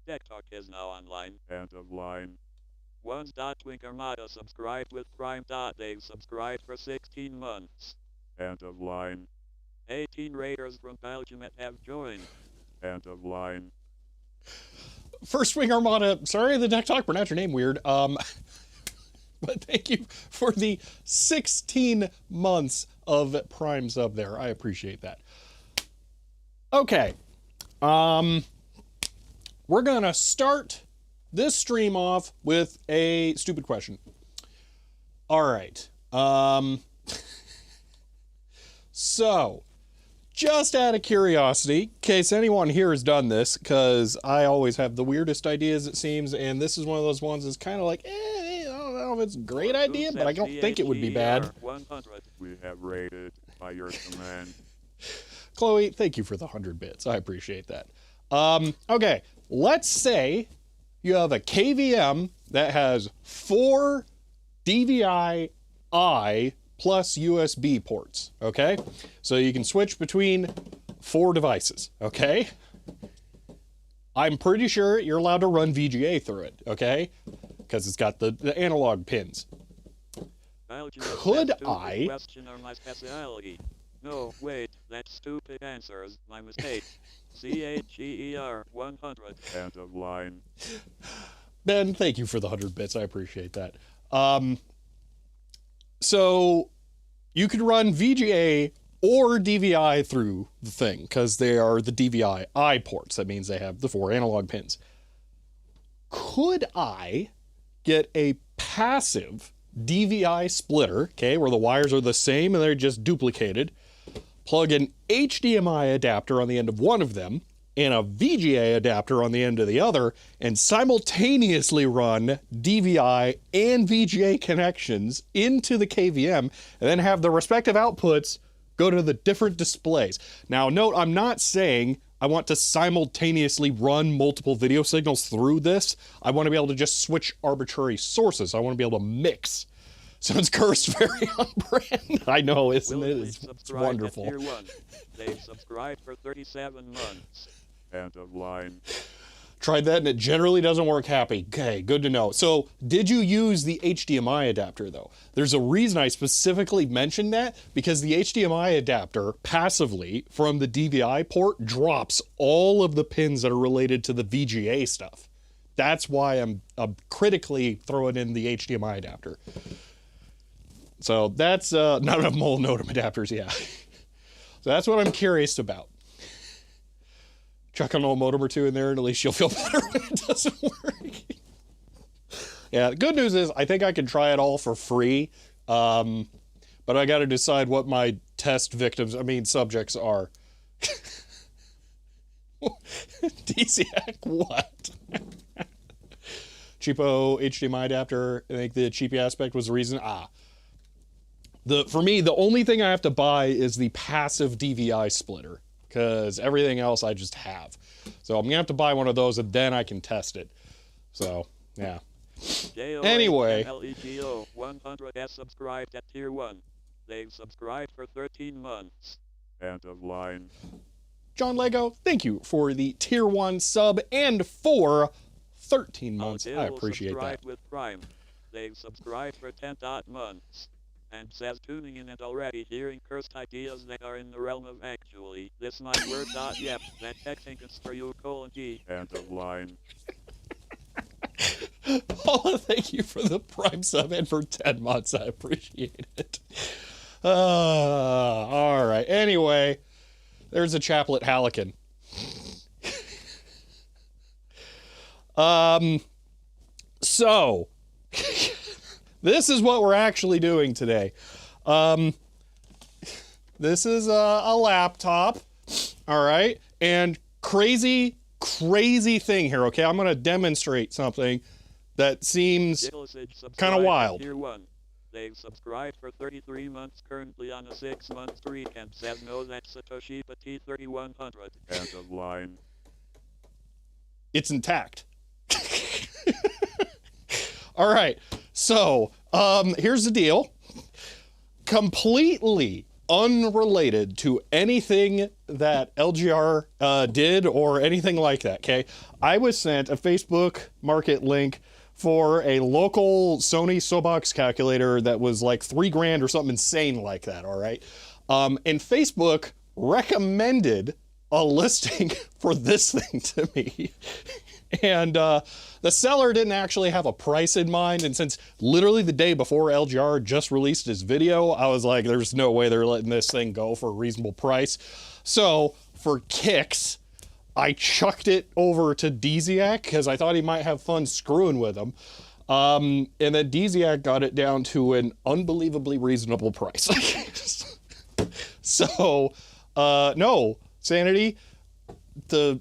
Tech Talk is now online. End of line. Ones.Twinkermata subscribed with Prime. They've subscribed for 16 months. End of line. 18 raiders from Belgium have joined. End of line. First Wing Armada, sorry the Tech Talk pronounced your name weird. But thank you for the 16 months of Prime sub there. I appreciate that. Okay. We're gonna start this stream off with a stupid question. All right. So, just out of curiosity, in case anyone here has done this, because I always have the weirdest ideas, it seems, and this is one of those ones that's kind of like, I don't know if it's a great idea, but I don't think it would be bad. 100. We have raided by your command. Chloe, thank you for the 100 bits. I appreciate that. Okay, let's say you have a KVM that has 4 DVI-I plus USB ports, okay? So you can switch between 4 devices, okay? I'm pretty sure you're allowed to run VGA through it, okay? Because it's got the analog pins. Could I... Question are my specialty. No, wait, that's stupid answers. My mistake. CHER 100. End of line. Ben, thank you for the 100 bits. I appreciate that. So you could run VGA or DVI through the thing because they are the DVI-I ports. That means they have the 4 analog pins. Could I get a passive DVI splitter, okay, where the wires are the same and they're just duplicated, plug an HDMI adapter on the end of one of them and a VGA adapter on the end of the other, and simultaneously run DVI and VGA connections into the KVM, and then have the respective outputs go to the different displays. Now note, I'm not saying I want to simultaneously run multiple video signals through this. I want to be able to just switch arbitrary sources. I want to be able to mix. Sounds cursed, very on brand. I know, isn't it? It's wonderful. Tier 1. They've subscribed for 37 months. End of line. Tried that and it generally doesn't work happy. Okay, good to know. So, did you use the HDMI adapter though? There's a reason I specifically mentioned that, because the HDMI adapter passively from the DVI port drops all of the pins that are related to the VGA stuff. That's why I'm critically throwing in the HDMI adapter. So that's not enough mole modem adapters, yeah. So that's what I'm curious about. chuck a little modem or two in there, and at least you'll feel better when it doesn't work. Yeah, the good news is I think I can try it all for free, but I got to decide what my test subjects are. DECWriter, what? Cheapo HDMI adapter. I think the cheapy aspect was the reason. For me, the only thing I have to buy is the passive DVI splitter, because everything else I just have. So I'm gonna have to buy one of those, and then I can test it. So yeah. Anyway. LEGO 100 has subscribed at tier 1. They've subscribed for 13 months. End of line. John Lego, thank you for the tier 1 sub and for 13 months. I appreciate that. With Prime. They've subscribed for 10 months. And says tuning in and already hearing cursed ideas that are in the realm of actually. This might work. Yep, that texting is for you, G. End of line. Paula, thank you for the Prime sub and for 10 months. I appreciate it. All right. Anyway, there's a Chaplet Hallekin. So, this is what we're actually doing today. This is a laptop, all right? And crazy thing here, okay? I'm going to demonstrate something that seems kind of wild. They've subscribed for 33 months, currently on a 6-month streak, and says no, that's a Toshiba T3100. End of line. It's intact. All right, so here's the deal. Completely unrelated to anything that LGR did or anything like that, okay? I was sent a Facebook Market link for a local Sony Sobox calculator that was like $3,000 or something insane like that, all right? And Facebook recommended a listing for this thing to me. And the seller didn't actually have a price in mind, and since literally the day before LGR just released his video, I was like, there's no way they're letting this thing go for a reasonable price. So for kicks, I chucked it over to DECWriter because I thought he might have fun screwing with him. And then DECWriter got it down to an unbelievably reasonable price. So, no, Sanity, the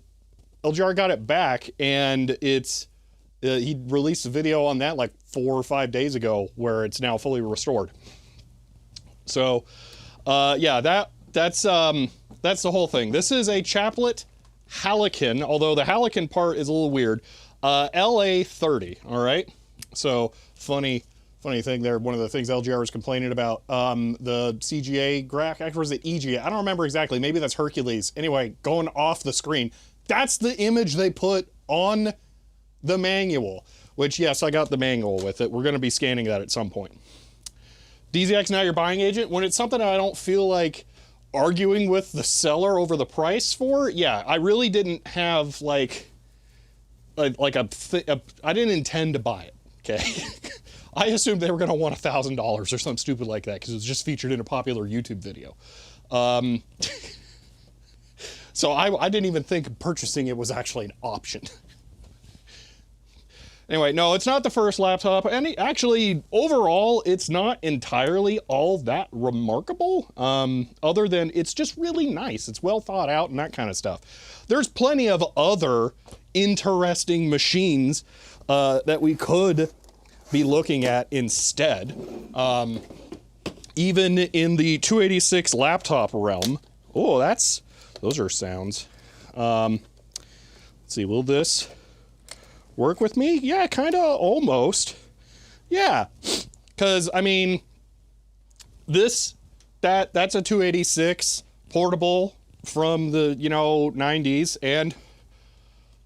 LGR got it back, and it's he released a video on that like 4 or 5 days ago where it's now fully restored. So, yeah, that's the whole thing. This is a Chaplet Hallekin, although the Hallekin part is a little weird. LA-30, all right? So, funny thing there. One of the things LGR was complaining about, the CGA graph, or is it EGA? I don't remember exactly. Maybe that's Hercules. Anyway, going off the screen. That's the image they put on the manual, which, yes, I got the manual with it. We're going to be scanning that at some point. DECWriter's now your buying agent. When it's something I don't feel like arguing with the seller over the price for, yeah, I really didn't have I didn't intend to buy it, okay? I assumed they were going to want $1,000 or something stupid like that because it was just featured in a popular YouTube video. So I didn't even think purchasing it was actually an option. Anyway, no, it's not the first laptop. And actually, overall, it's not entirely all that remarkable, other than it's just really nice. It's well thought out and that kind of stuff. There's plenty of other interesting machines that we could be looking at instead. Even in the 286 laptop realm. Oh, those are sounds. Let's see, will this work with me? Yeah, kind of, almost. Yeah, because, I mean, that's a 286 portable from the, 90s, and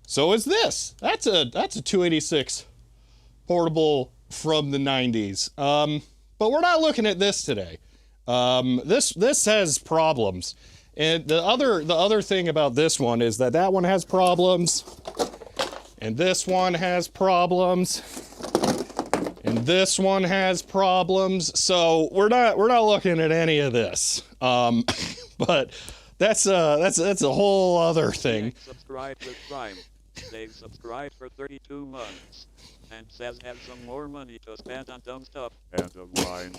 so is this. That's a 286 portable from the 90s. But we're not looking at this today. This has problems. And the other thing about this one is that one has problems, and this one has problems, and this one has problems. So we're not looking at any of this. But that's a whole other thing. subscribed with Prime. They've subscribed for 32 months. And says have some more money to spend on dumb stuff. End of line.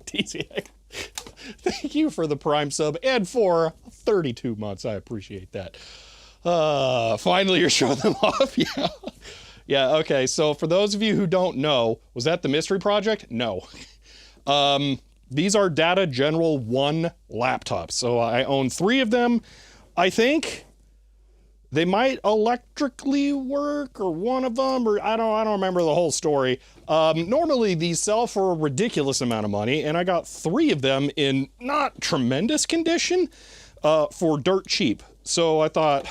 DCA. Thank you for the Prime sub and for 32 months. I appreciate that. Finally, you're showing them off. Yeah. Yeah, okay. So for those of you who don't know, was that the mystery project? No. These are Data General 1 laptops. So I own 3 of them. I think they might electrically work, or one of them, or I don't remember the whole story. Normally these sell for a ridiculous amount of money, and I got 3 of them in not tremendous condition for dirt cheap. So I thought,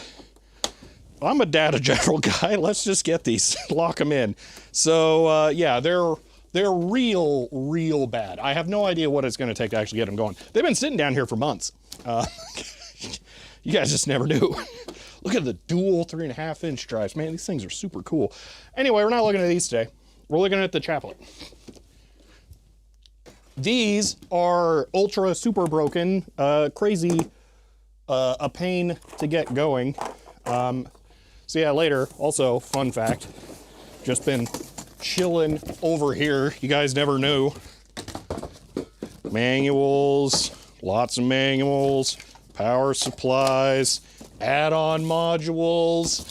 I'm a Data General guy. Let's just get these, lock them in. So yeah, they're real bad. I have no idea what it's going to take to actually get them going. They've been sitting down here for months. You guys just never knew. Look at the dual 3.5-inch drives. Man, these things are super cool. Anyway, we're not looking at these today. We're looking at the Chaplet. These are ultra super broken, crazy, a pain to get going. So yeah, later, also, fun fact, just been chilling over here. You guys never knew. Manuals, lots of manuals, power supplies, add-on modules.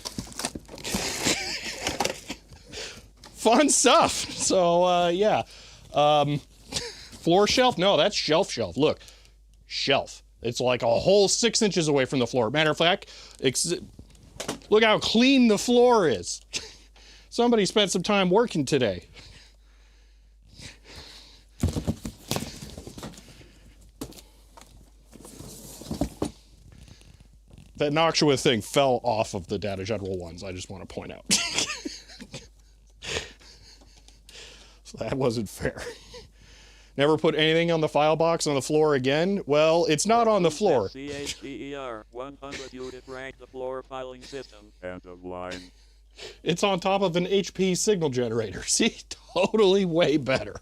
Fun stuff. So, yeah. Floor shelf? No, that's shelf. Look, shelf. It's like a whole 6 inches away from the floor. Matter of fact, look how clean the floor is. Somebody spent some time working today. That Noxua thing fell off of the Data General ones, I just want to point out. So that wasn't fair. Never put anything on the file box on the floor again? Well, it's not on the floor. CHDER 100 unit rank the floor filing system. End of line. It's on top of an HP signal generator. See? Totally way better.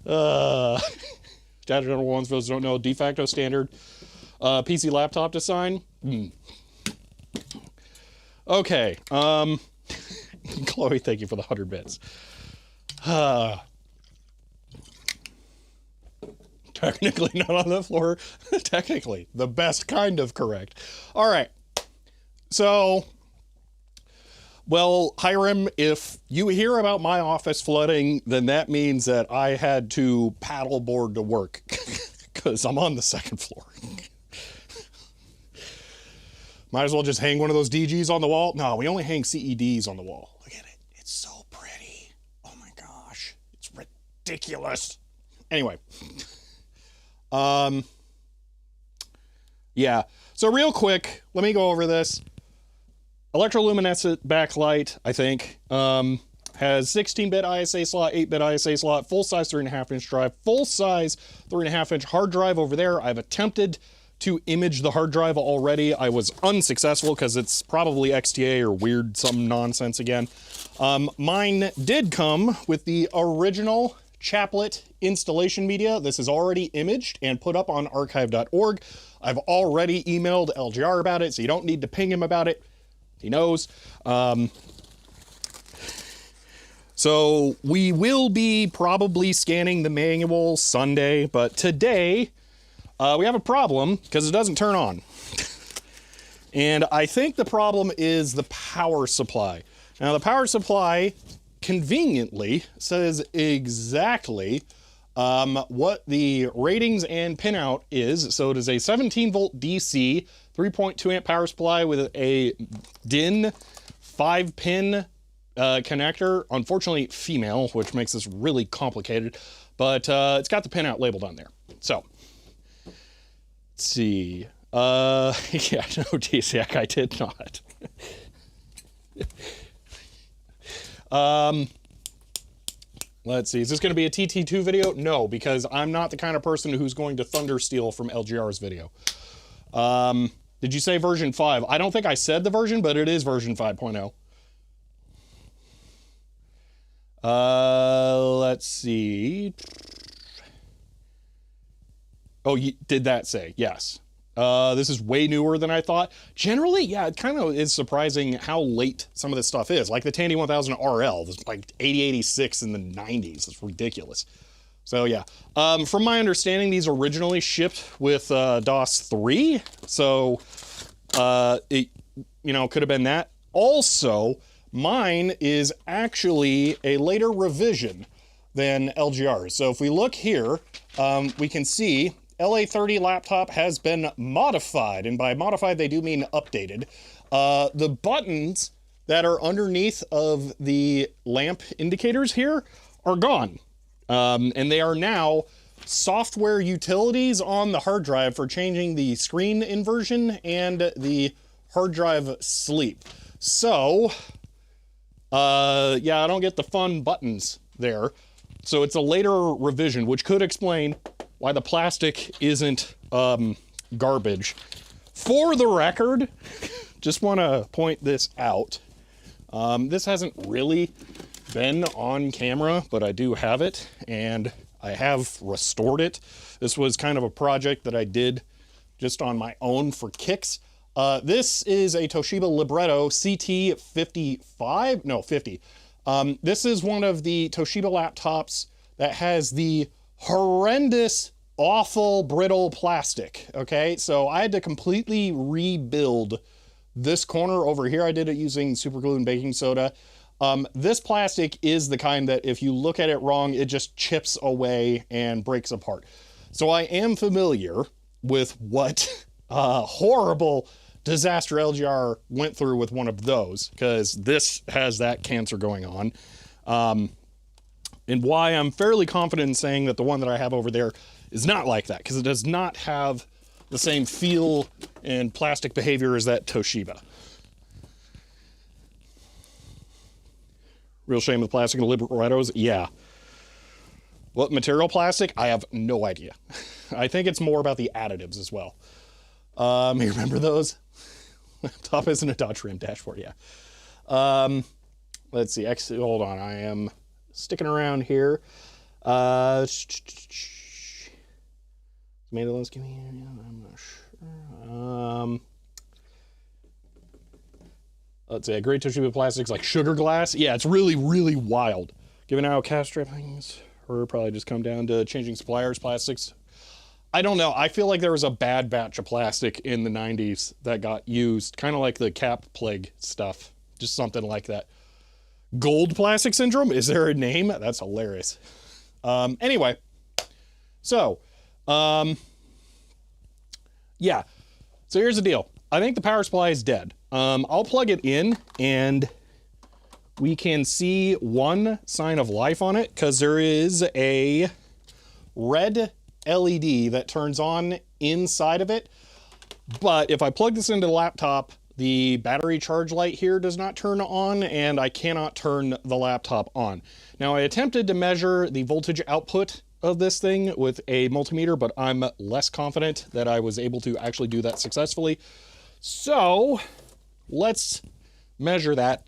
Data General ones, for those who don't know, de facto standard PC laptop design. Okay. Chloe, thank you for the 100 bits. Technically not on the floor. Technically, the best kind of correct. All right. So, well, Hiram, if you hear about my office flooding, then that means that I had to paddleboard to work because I'm on the second floor. Might as well just hang one of those DGs on the wall. No, we only hang CEDs on the wall. Look at it. It's so pretty. Oh my gosh. It's ridiculous. Anyway. Yeah. So real quick, let me go over this. Electroluminescent backlight, I think, has 16-bit ISA slot, 8-bit ISA slot, full-size 3.5-inch drive, full-size 3.5-inch hard drive over there. I've attempted to image the hard drive already. I was unsuccessful because it's probably XTA or weird some nonsense again. Mine did come with the original Chaplet installation media. This is already imaged and put up on archive.org. I've already emailed LGR about it, so you don't need to ping him about it. He knows. So we will be probably scanning the manual Sunday, but today we have a problem because it doesn't turn on. And I think the problem is the power supply. Now the power supply conveniently says exactly what the ratings and pinout is. So it is a 17 volt DC, 3.2 amp power supply with a DIN 5-pin connector. Unfortunately female, which makes this really complicated, but it's got the pinout labeled on there. So let's see. Yeah, no, DCAC, I did not. Let's see. Is this going to be a TT2 video? No, because I'm not the kind of person who's going to thunder steal from LGR's video. Did you say version 5? I don't think I said the version, but it is version 5.0. Let's see. Oh, you did that say? Yes. This is way newer than I thought. Generally, yeah, it kind of is surprising how late some of this stuff is. Like the Tandy 1000 RL, was like 8086 in the 90s. It's ridiculous. So yeah, from my understanding, these originally shipped with DOS 3. So it, could have been that. Also, mine is actually a later revision than LGR's. So if we look here, we can see LA-30 laptop has been modified, and by modified they do mean updated. The buttons that are underneath of the lamp indicators here are gone, and they are now software utilities on the hard drive for changing the screen inversion and the hard drive sleep. So, yeah, I don't get the fun buttons there. So it's a later revision, which could explain why the plastic isn't garbage. For the record, just want to point this out. This hasn't really been on camera, but I do have it, and I have restored it. This was kind of a project that I did just on my own for kicks. This is a Toshiba Libretto CT55, no, 50. This is one of the Toshiba laptops that has the horrendous, awful, brittle plastic, okay? So I had to completely rebuild this corner over here. I did it using super glue and baking soda. This plastic is the kind that if you look at it wrong, it just chips away and breaks apart. So I am familiar with what horrible disaster LGR went through with one of those, because this has that cancer going on. And why I'm fairly confident in saying that the one that I have over there is not like that, because it does not have the same feel and plastic behavior as that Toshiba. Real shame with plastic in the Librettos? Yeah. What material plastic? I have no idea. I think it's more about the additives as well. You remember those? Laptop isn't a Dodge Ram dashboard, yeah. Let's see, hold on, I am sticking around here. I'm not sure. Let's say a great Toshiba plastics like sugar glass. Yeah, it's really, really wild. Given how cash trappings, or probably just come down to changing suppliers, plastics. I don't know. I feel like there was a bad batch of plastic in the 90s that got used, kind of like the cap plague stuff, just something like that. Gold plastic syndrome? Is there a name? That's hilarious. Anyway, so, yeah. So here's the deal. I think the power supply is dead. I'll plug it in and we can see one sign of life on it, because there is a red LED that turns on inside of it. But if I plug this into the laptop, the battery charge light here does not turn on, and I cannot turn the laptop on. Now, I attempted to measure the voltage output of this thing with a multimeter, but I'm less confident that I was able to actually do that successfully. So let's measure that,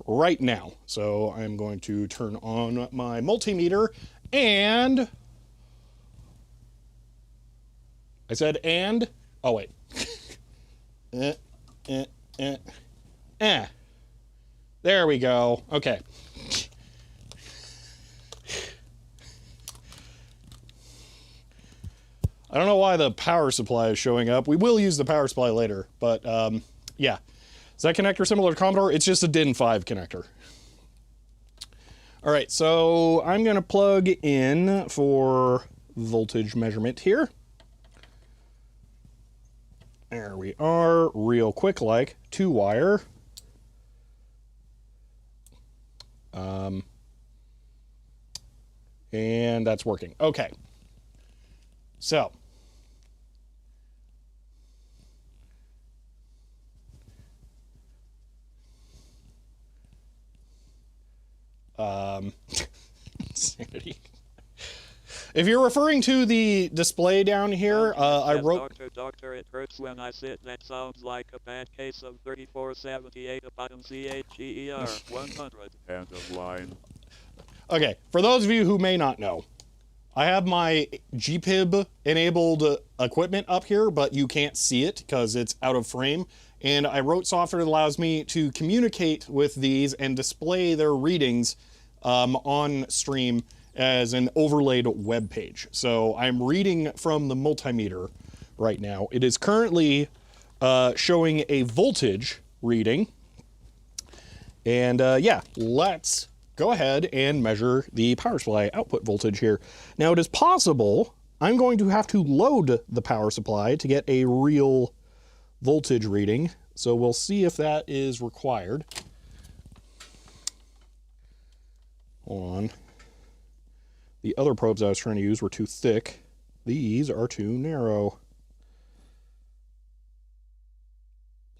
right now. So I'm going to turn on my multimeter, and I said and, oh wait. There we go. Okay. I don't know why the power supply is showing up. We will use the power supply later, but yeah. Is that connector similar to Commodore? It's just a DIN 5 connector. All right, so I'm gonna plug in for voltage measurement here. There we are, real quick, like 2-wire. And that's working. Okay. So. Sanity. If you're referring to the display down here, I wrote... Doctor, it hurts when I sit. That sounds like a bad case of 3478 upon CHER 100. End of line. Okay, for those of you who may not know, I have my GPIB enabled equipment up here, but you can't see it because it's out of frame. And I wrote software that allows me to communicate with these and display their readings on stream as an overlaid web page. So I'm reading from the multimeter right now. It is currently showing a voltage reading. And yeah, let's go ahead and measure the power supply output voltage here. Now it is possible I'm going to have to load the power supply to get a real voltage reading. So we'll see if that is required. Hold on. The other probes I was trying to use were too thick. These are too narrow.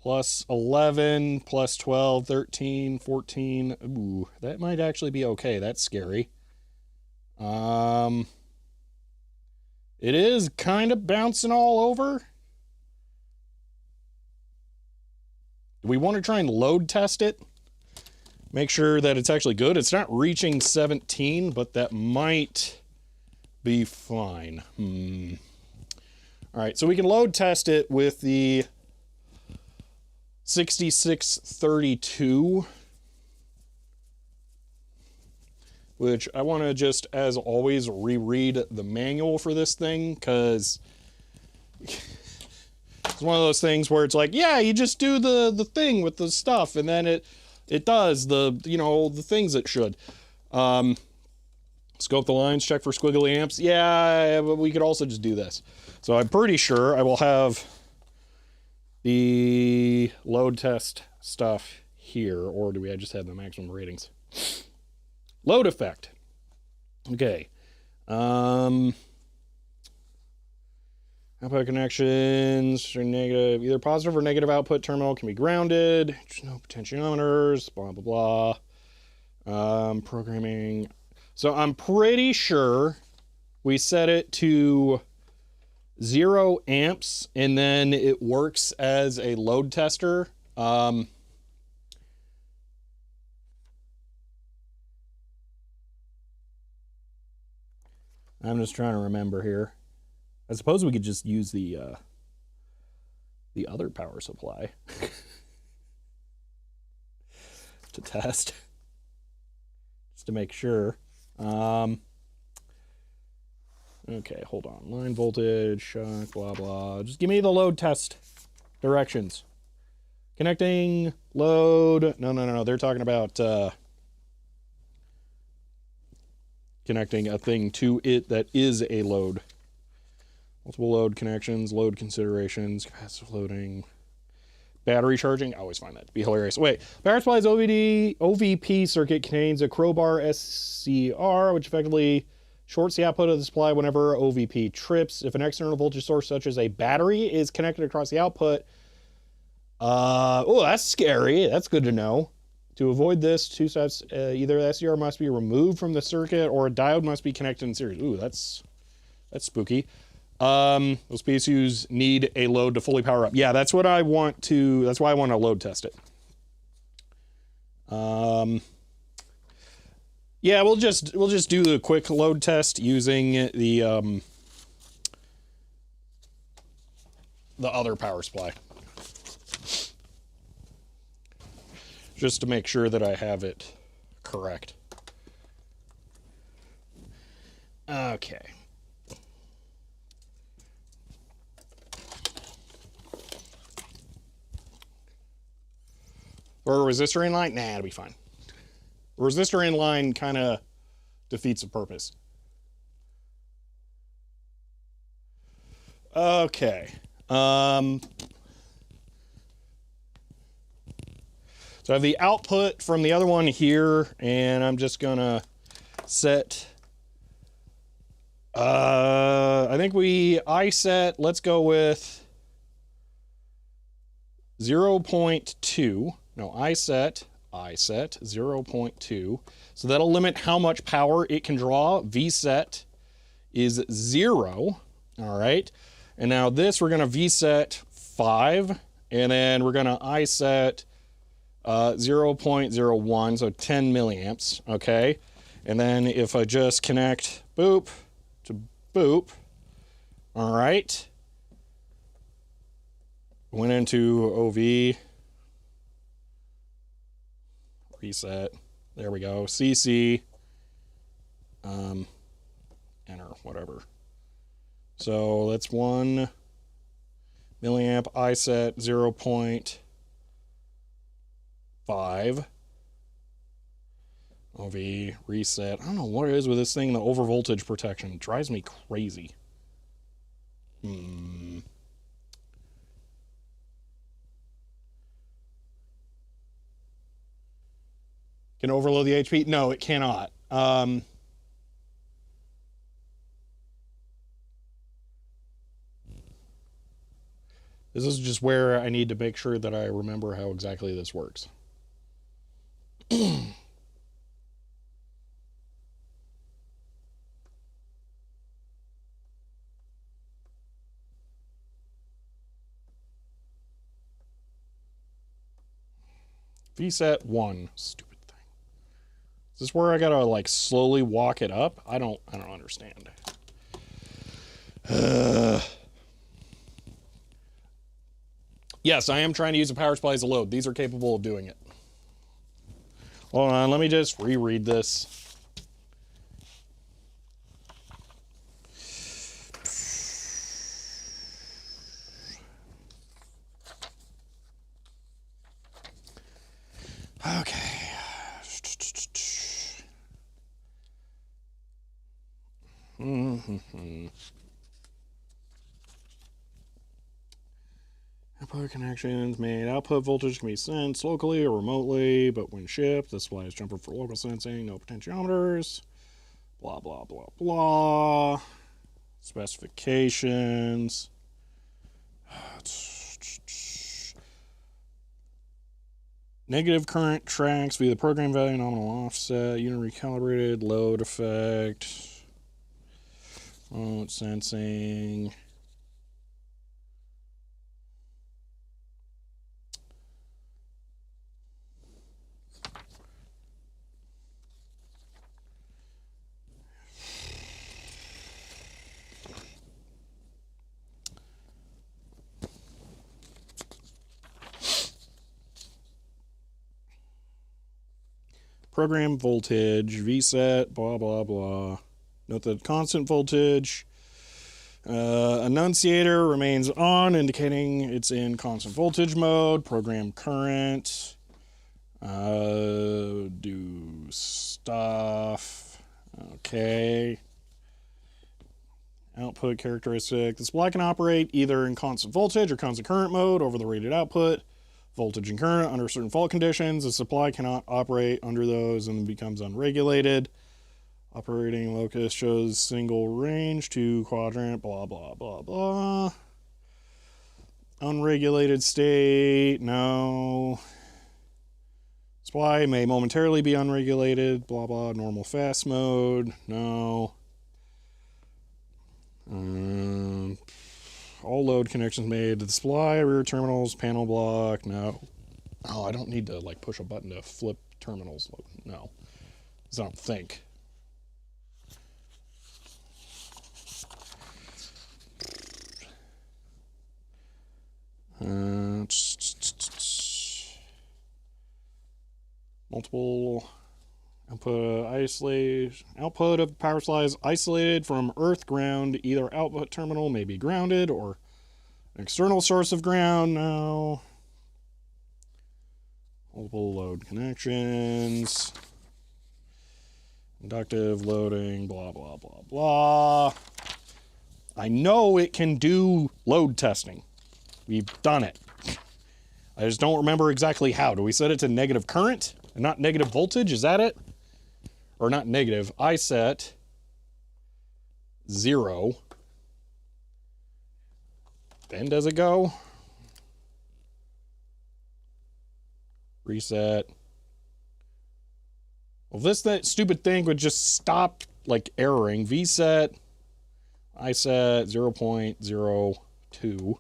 Plus 11, plus 12, 13, 14. Ooh, that might actually be okay. That's scary. It is kind of bouncing all over. Do we want to try and load test it? Make sure that it's actually good. It's not reaching 17, but that might be fine. All right, so we can load test it with the 6632, which I want to just, as always, reread the manual for this thing, because it's one of those things where it's like, yeah, you just do the thing with the stuff, and then it does the, you know, the things it should. Scope the lines, check for squiggly amps. Yeah, but we could also just do this. So I'm pretty sure I will have the load test stuff here, or do we just have the maximum ratings? Load effect. Okay. Output connections are negative. Either positive or negative output terminal can be grounded. There's no potentiometers. Blah blah blah. Programming. So I'm pretty sure we set it to 0 amps, and then it works as a load tester. I'm just trying to remember here. I suppose we could just use the other power supply to test, just to make sure. Okay, hold on. Line voltage, shock, blah, blah. Just give me the load test directions. Connecting, load. No. They're talking about connecting a thing to it that is a load. Multiple load connections, load considerations, capacitive loading, battery charging. I always find that to be hilarious. Wait, power supply's OVP circuit contains a crowbar SCR, which effectively shorts the output of the supply whenever OVP trips. If an external voltage source such as a battery is connected across the output, oh, that's scary. That's good to know. To avoid this, two steps, either the SCR must be removed from the circuit or a diode must be connected in series. Ooh, that's spooky. Those PSUs need a load to fully power up. Yeah, that's what I want to, that's why I want to load test it. Yeah, we'll just do the quick load test using the other power supply. Just to make sure that I have it correct. Okay. Or a resistor in line? Nah, it'll be fine. Resistor in line kind of defeats the purpose. Okay. So I have the output from the other one here, and I'm just gonna set, I think I set, let's go with 0.2. No, I set 0.2. So that'll limit how much power it can draw. VSET is 0. All right. And now this, we're going to VSET 5. And then we're going to iSet 0.01, so 10 milliamps. Okay. And then if I just connect, boop, Boop. All right. Went into OV. Reset. There we go. CC. Enter, whatever. So that's 1 milliamp. I set 0.5. OV, reset. I don't know what it is with this thing, the overvoltage protection. It drives me crazy. Can overload the HP? No, it cannot. This is just where I need to make sure that I remember how exactly this works. VSET 1. Stupid thing. Is this where I gotta like slowly walk it up? I don't understand. Yes, I am trying to use a power supply as a load. These are capable of doing it. Hold on, let me just reread this. Okay. Output connections made. Output voltage can be sensed locally or remotely, but when shipped, this supply is jumper for local sensing, no potentiometers. Blah, blah, blah, blah. Specifications. Negative current tracks via the program value, nominal offset, unit recalibrated, load effect, remote sensing. Program voltage, VSET, blah, blah, blah. Note that constant voltage annunciator remains on, indicating it's in constant voltage mode. Program current. Do stuff. Okay. Output characteristic. The supply can operate either in constant voltage or constant current mode over the rated output. Voltage and current under certain fault conditions. The supply cannot operate under those and becomes unregulated. Operating locus shows single range to quadrant, blah, blah, blah, blah. Unregulated state, no. Supply may momentarily be unregulated, blah, blah. Normal fast mode, no. All load connections made to the supply, rear terminals, panel block, no. Oh, I don't need to like push a button to flip terminals. No. I don't think. Multiple output of power supply is isolated from earth ground. Either output terminal may be grounded or an external source of ground. No. Multiple load connections. Inductive loading, blah, blah, blah, blah. I know it can do load testing. We've done it. I just don't remember exactly how. Do we set it to negative current and not negative voltage? Is that it? Or not negative. I set 0. Then does it go? Reset. Well, that stupid thing would just stop like erroring. VSet. I set 0.02.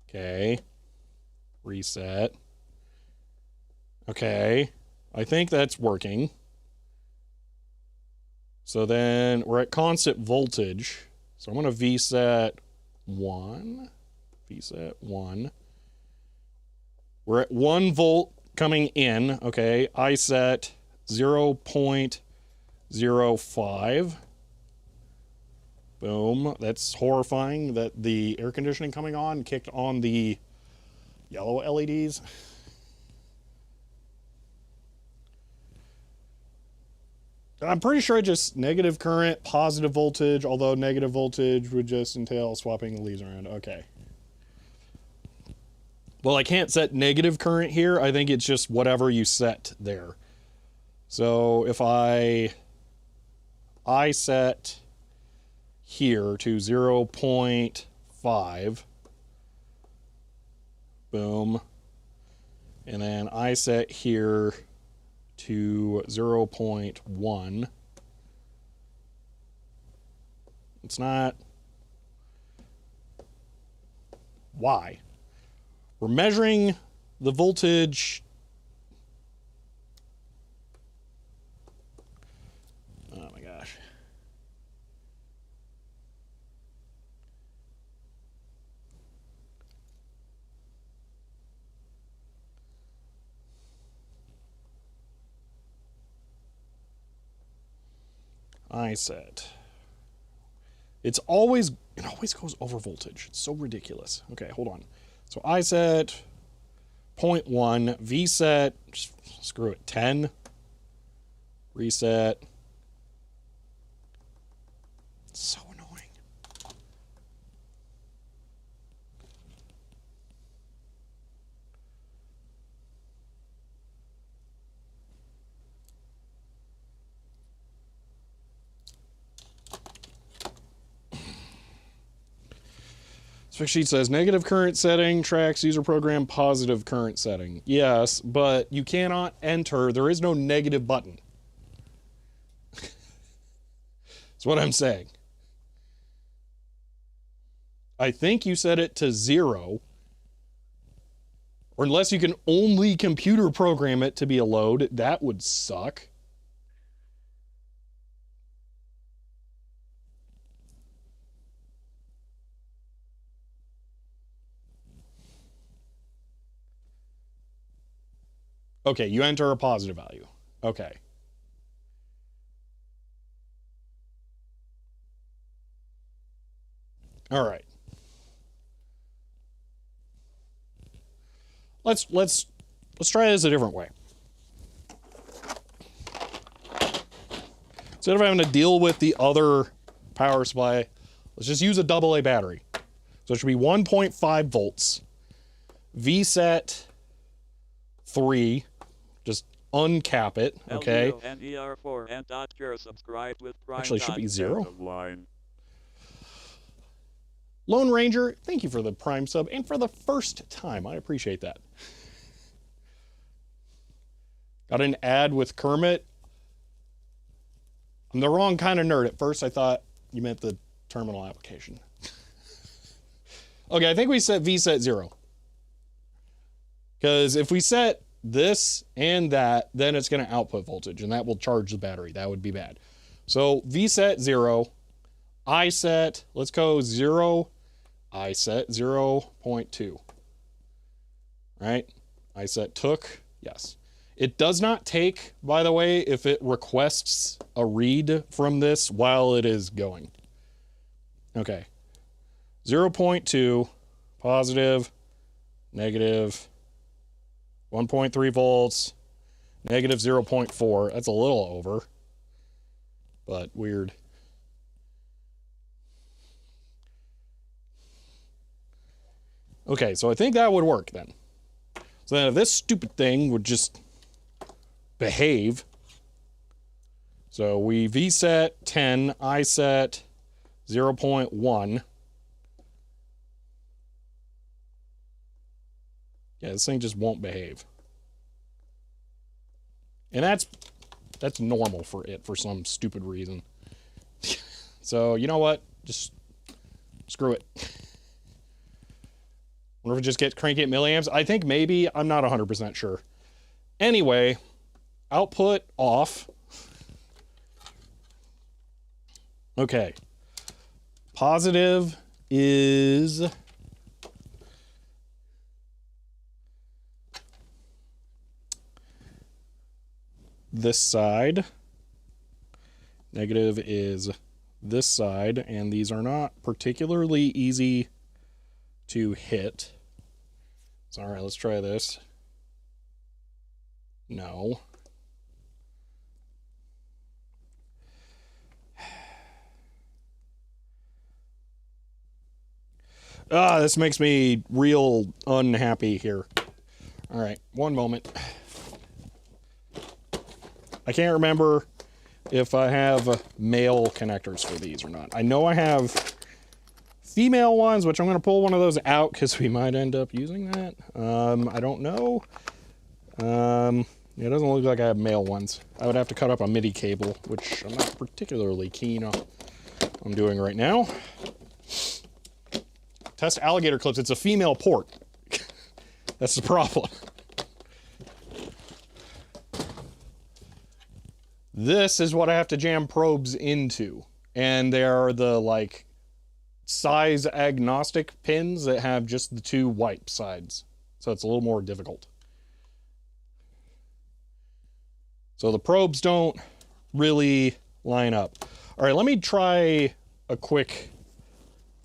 Okay. Reset. Okay. I think that's working. So then we're at constant voltage. So I'm going to VSET 1. VSET 1. We're at 1 volt coming in. Okay. I set 0.05. Boom. That's horrifying that the air conditioning coming on kicked on the yellow LEDs. I'm pretty sure it just negative current, positive voltage, although negative voltage would just entail swapping the leads around. Okay. Well, I can't set negative current here. I think it's just whatever you set there. So if I set here to 0.5, boom, and then I set here to 0.1. It's not. Why? We're measuring the voltage. Oh my gosh. I set. It always goes over voltage. It's so ridiculous. Okay, hold on. So I set 0.1, V set, screw it, 10, reset. So annoying. Spec sheet says negative current setting tracks user program positive current setting. Yes, but you cannot enter. There is no negative button. That's what I'm saying. I think you set it to 0. Or unless you can only computer program it to be a load, that would suck. Okay, you enter a positive value. Okay. All right. Let's try this a different way. Instead of having to deal with the other power supply, let's just use a AA battery. So it should be 1.5 volts. VSET 3. Just uncap it, okay? Actually, it should be 0. Lone Ranger, thank you for the Prime sub and for the first time. I appreciate that. Got an ad with Kermit. I'm the wrong kind of nerd. At first, I thought you meant the terminal application. Okay, I think we set VSET 0. Because if we set this and that, then it's going to output voltage, and that will charge the battery. That would be bad. So VSET 0. I set, let's go 0. I set 0.2. Right? I set took, yes. It does not take, by the way, if it requests a read from this while it is going. Okay. 0.2, positive, negative, 1.3 volts, negative 0.4. That's a little over, but weird. Okay, so I think that would work then. So then if this stupid thing would just behave. So we VSET 10, I set 0.1. Yeah, this thing just won't behave. And that's normal for it for some stupid reason. So, you know what? Just screw it. Wonder if it just gets cranky at milliamps. I think maybe. I'm not 100% sure. Anyway, output off. Okay. Positive is this side. Negative is this side, and these are not particularly easy to hit. So, all right, let's try this. No. This makes me real unhappy here. All right, one moment. I can't remember if I have male connectors for these or not. I know I have female ones, which I'm going to pull one of those out because we might end up using that. I don't know. It doesn't look like I have male ones. I would have to cut up a MIDI cable, which I'm not particularly keen on doing right now. Test alligator clips. It's a female port. That's the problem. This is what I have to jam probes into. And they are the, like, size agnostic pins that have just the two white sides. So it's a little more difficult. So the probes don't really line up. All right, let me try a quick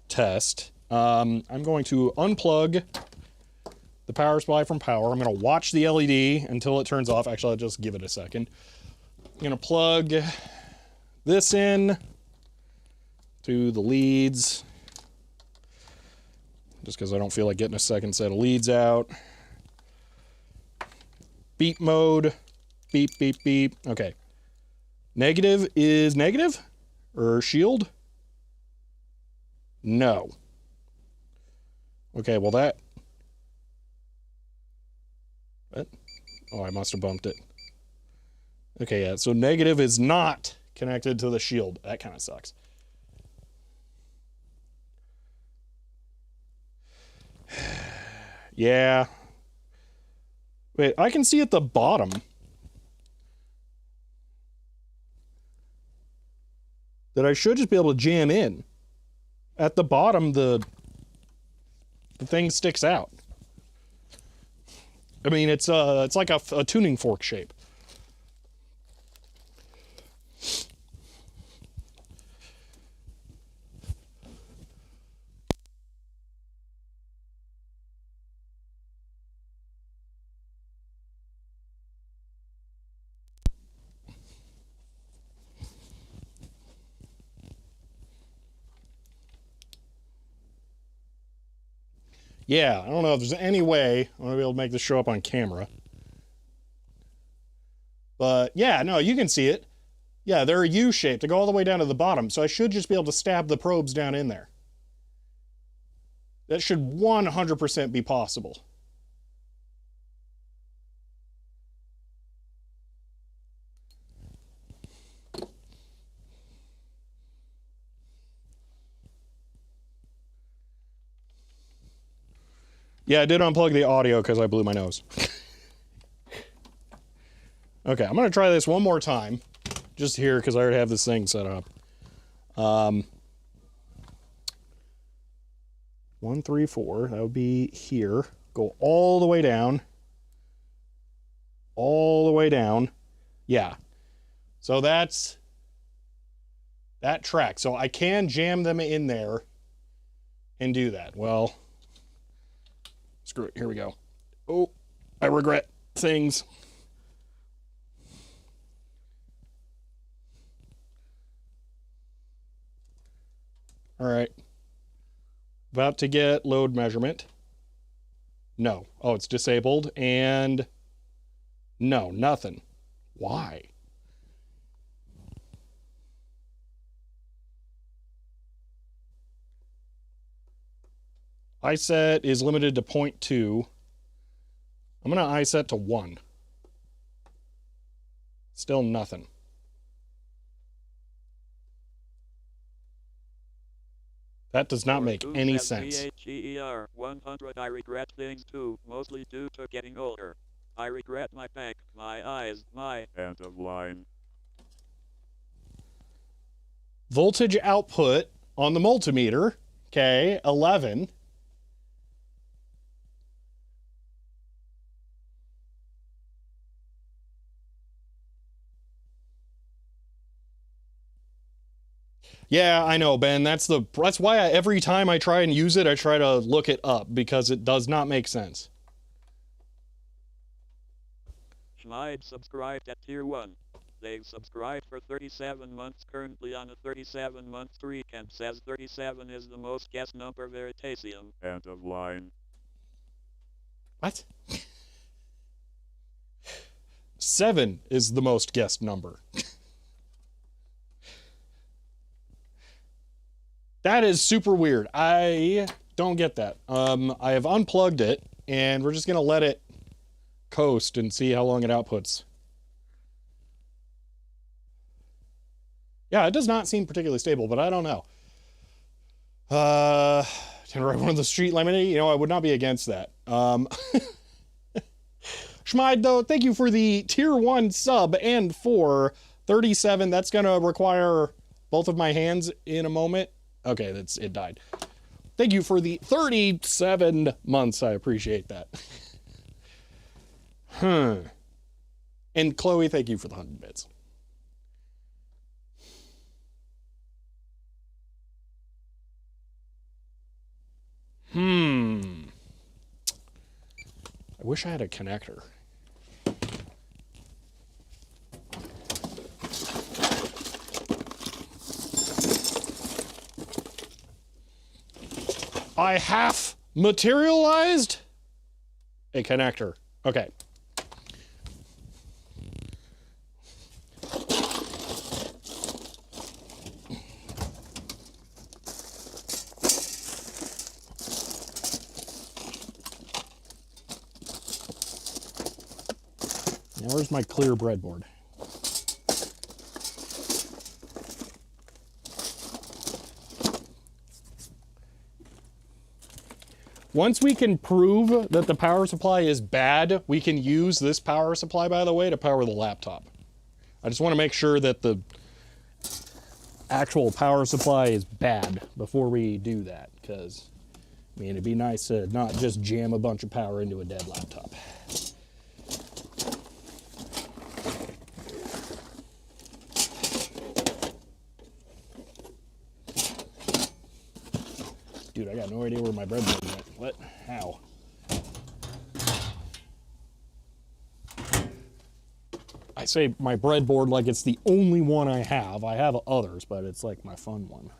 test. I'm going to unplug the power supply from power. I'm going to watch the LED until it turns off. Actually, I'll just give it a second. I'm going to plug this in to the leads, just because I don't feel like getting a second set of leads out. Beep mode. Beep, beep, beep. Okay. Negative is negative? Or shield? No. Okay, well that... What? Oh, I must have bumped it. Okay, yeah, so negative is not connected to the shield. That kind of sucks. Yeah. Wait, I can see at the bottom. That I should just be able to jam in. At the bottom, the thing sticks out. I mean, it's like a tuning fork shape. Yeah, I don't know if there's any way I'm going to be able to make this show up on camera. But yeah, no, you can see it. Yeah, they're a U-shaped. They go all the way down to the bottom, so I should just be able to stab the probes down in there. That should 100% be possible. Yeah, I did unplug the audio because I blew my nose. Okay, I'm going to try this one more time. Just here because I already have this thing set up. 1, 3, 4. That would be here. Go all the way down. All the way down. Yeah. So that's that track. So I can jam them in there and do that. Well, screw it. Here we go. Oh, I regret things. All right. About to get load measurement. No. Oh, it's disabled. And no, nothing. Why? iSet is limited to 0.2. I'm going to iSet to 1. Still nothing. That does not make any sense. VHGER 100. I regret things too, mostly due to getting older. I regret my back, my eyes, my End of line. voltage output on the multimeter, okay, 11. Yeah, I know, Ben. That's why every time I try and use it, I try to look it up because it does not make sense. Schmide subscribed at tier 1. They've subscribed for 37 months, currently on a 37-month streak, and says 37 is the most guest number Veritasium. End of line. What? 7 is the most guessed number. That is super weird. I don't get that. I have unplugged it, and we're just going to let it coast and see how long it outputs. Yeah, it does not seem particularly stable, but I don't know. Can I write one of the street lemony? You know, I would not be against that. Schmide, though, thank you for the tier 1 sub and for 37. That's going to require both of my hands in a moment. Okay, it died. Thank you for the 37 months. I appreciate that. And Chloe, thank you for the 100 bits. I wish I had a connector. I half materialized a connector. Okay. Now where's my clear breadboard? Once we can prove that the power supply is bad, we can use this power supply, by the way, to power the laptop. I just want to make sure that the actual power supply is bad before we do that, because, I mean, it'd be nice to not just jam a bunch of power into a dead laptop. Dude, I got no idea where my breadboard went. What? How? I say my breadboard like it's the only one I have. I have others, but it's like my fun one.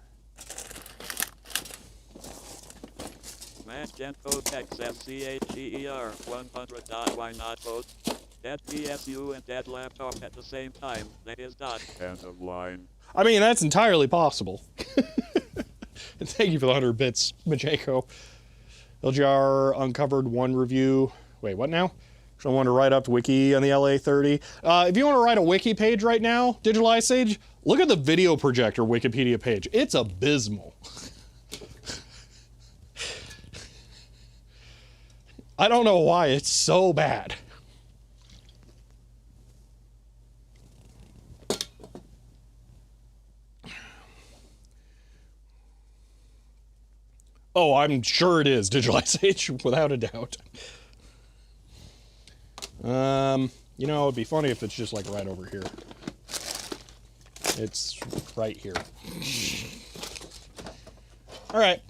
Matt Genpo Tex FCHER 100. Why not both? Dead PSU and dead laptop at the same time. That is dot. End of line. I mean, that's entirely possible. And thank you for the 100 bits, Majeko. LGR uncovered one review. Wait, what now? So I want to write up wiki on the LA-30. If you want to write a wiki page right now, Digital Ice Age, look at the video projector Wikipedia page. It's abysmal. I don't know why it's so bad. Oh, I'm sure it is Digital Ice Age, without a doubt. You know, it'd be funny if it's just like right over here. It's right here. All right,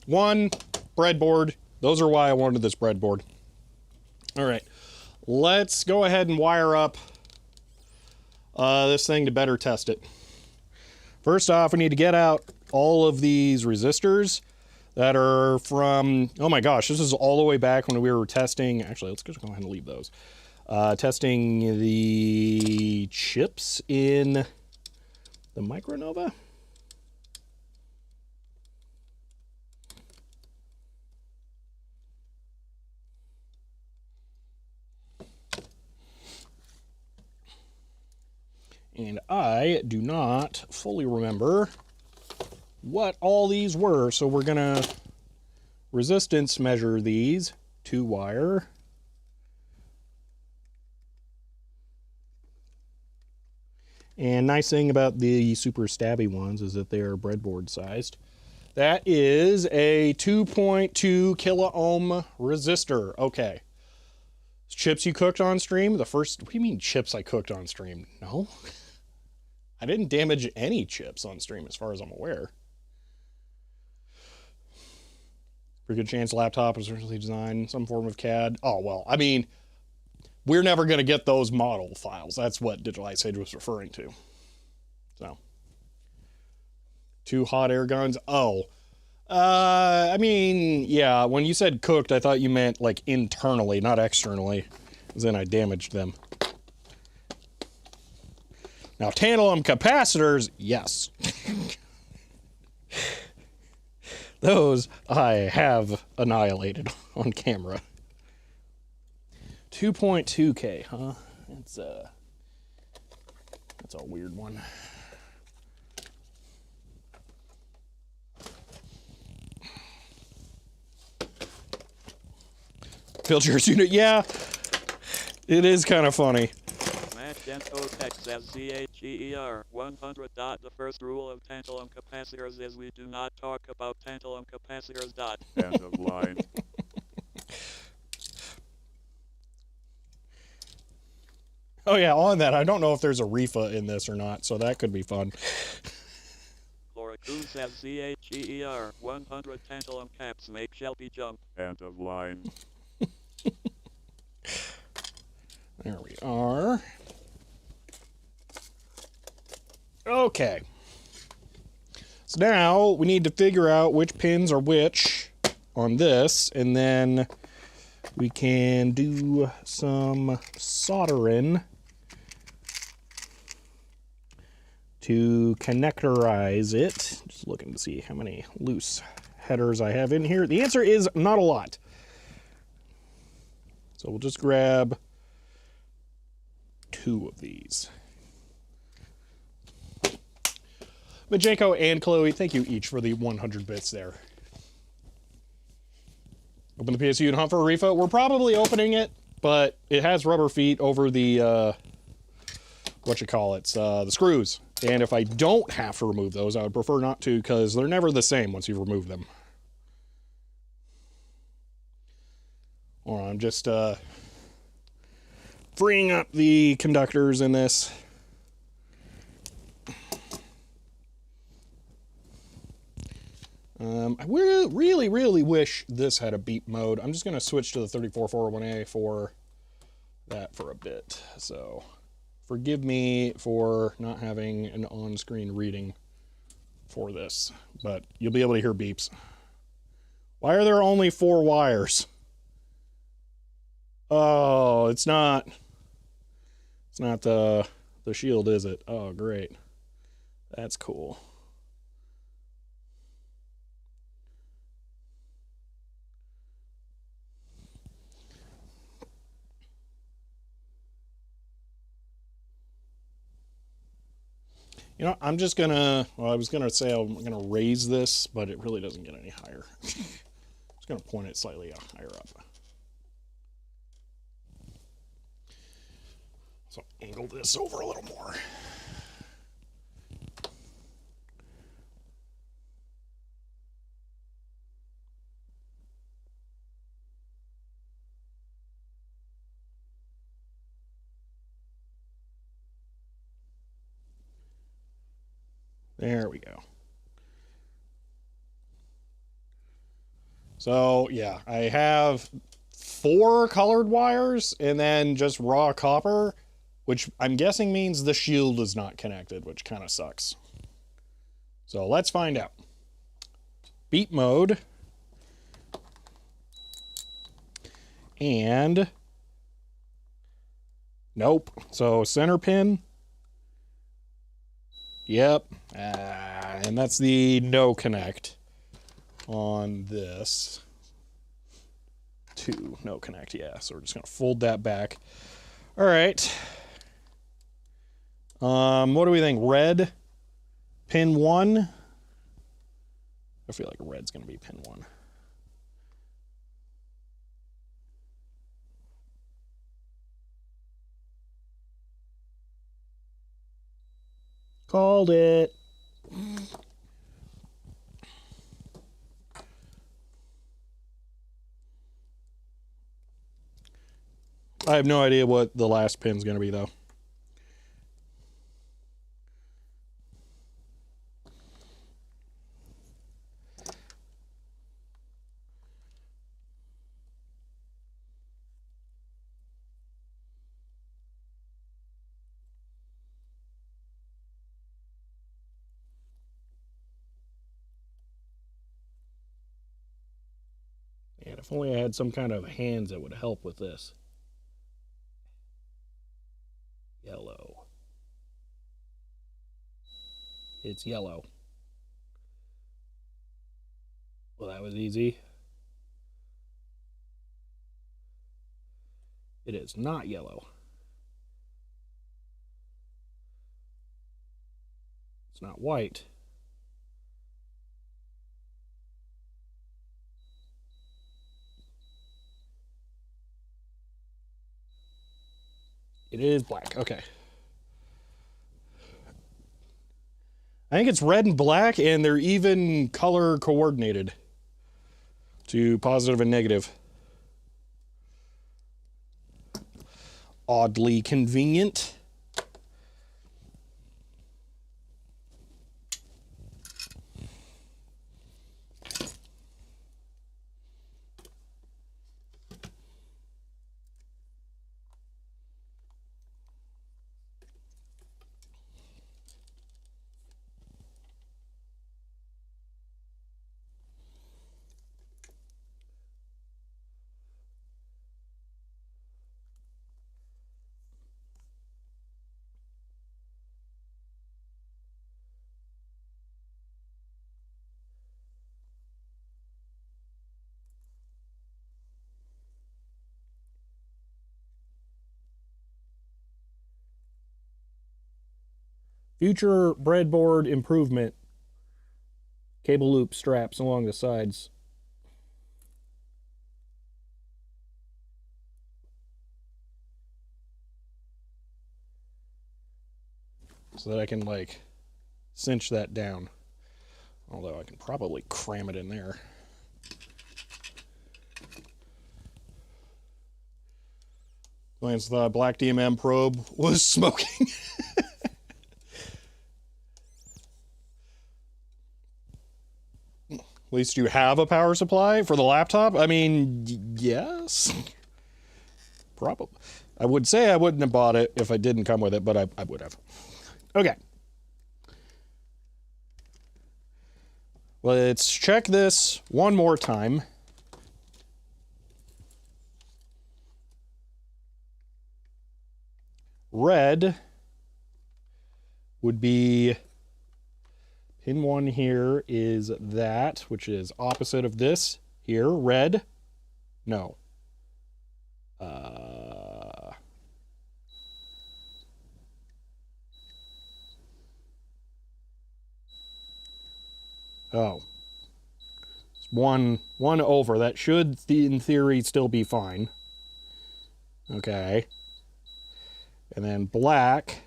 one breadboard. Those are why I wanted this breadboard. All right, let's go ahead and wire up this thing to better test it. First off, we need to get out all of these resistors that are from, oh my gosh, this is all the way back when we were testing. Actually, let's just go ahead and leave those. Testing the chips in the Micronova. And I do not fully remember what all these were, so we're gonna resistance measure these, 2-wire. And nice thing about the super stabby ones is that they are breadboard sized. That is a 2.2 kilo ohm resistor. Okay. Chips you cooked on stream? What do you mean chips I cooked on stream? No. I didn't damage any chips on stream as far as I'm aware. Pretty good chance laptop is originally designed in some form of CAD. Oh, well, I mean, we're never going to get those model files. That's what Digital Ice Age was referring to. So, 2 hot air guns. Oh, I mean, yeah, when you said cooked, I thought you meant like internally, not externally, because then I damaged them. Now, tantalum capacitors, yes. Those I have annihilated on camera. 2.2K, huh? That's a weird one. Filter's unit, yeah. It is kind of funny. Tech says CHER 100. The first rule of tantalum capacitors is we do not talk about tantalum capacitors. End of line. Oh yeah, on that, I don't know if there's a REFA in this or not, so that could be fun. Laura says CHER 100 tantalum caps make Shelby jump. End of line. There we are. Okay. So now we need to figure out which pins are which on this, and then we can do some soldering to connectorize it. Just looking to see how many loose headers I have in here. The answer is not a lot. So we'll just grab 2 of these. Majenko and Chloe, thank you each for the 100 bits there. Open the PSU and hunt for a REFA. We're probably opening it, but it has rubber feet over the, the screws. And if I don't have to remove those, I would prefer not to, because they're never the same once you remove them. Or I'm just freeing up the conductors in this. I really, really wish this had a beep mode. I'm just going to switch to the 34401A for that for a bit. So forgive me for not having an on-screen reading for this, but you'll be able to hear beeps. Why are there only 4 wires? Oh, it's not the shield, is it? Oh, great. That's cool. You know, I'm just gonna, well, I was gonna say I'm gonna raise this, but it really doesn't get any higher. Just gonna point it slightly higher up. So angle this over a little more. There we go. So yeah, I have 4 colored wires and then just raw copper, which I'm guessing means the shield is not connected, which kind of sucks. So let's find out. Beep mode. And nope. So center pin. Yep. And that's the no connect on this. 2 no connect. Yeah. So we're just going to fold that back. All right. What do we think? Red, pin 1. I feel like red's going to be pin 1. Called it. I have no idea what the last pin's going to be, though. And if only I had some kind of hands that would help with this. Yellow. It's yellow. Well, that was easy. It is not yellow. It's not white. It is black. Okay. I think it's red and black, and they're even color coordinated to positive and negative. Oddly convenient. Future breadboard improvement. Cable loop straps along the sides. So that I can, like, cinch that down. Although I can probably cram it in there. Lance thought black DMM probe was smoking. At least you have a power supply for the laptop? I mean, yes. Probably. I would say I wouldn't have bought it if I didn't come with it, but I would have. Okay. Let's check this one more time. Red would be... Pin 1 here is that, which is opposite of this here. Red. No. Oh. It's one over. That should, in theory, still be fine. Okay. And then black.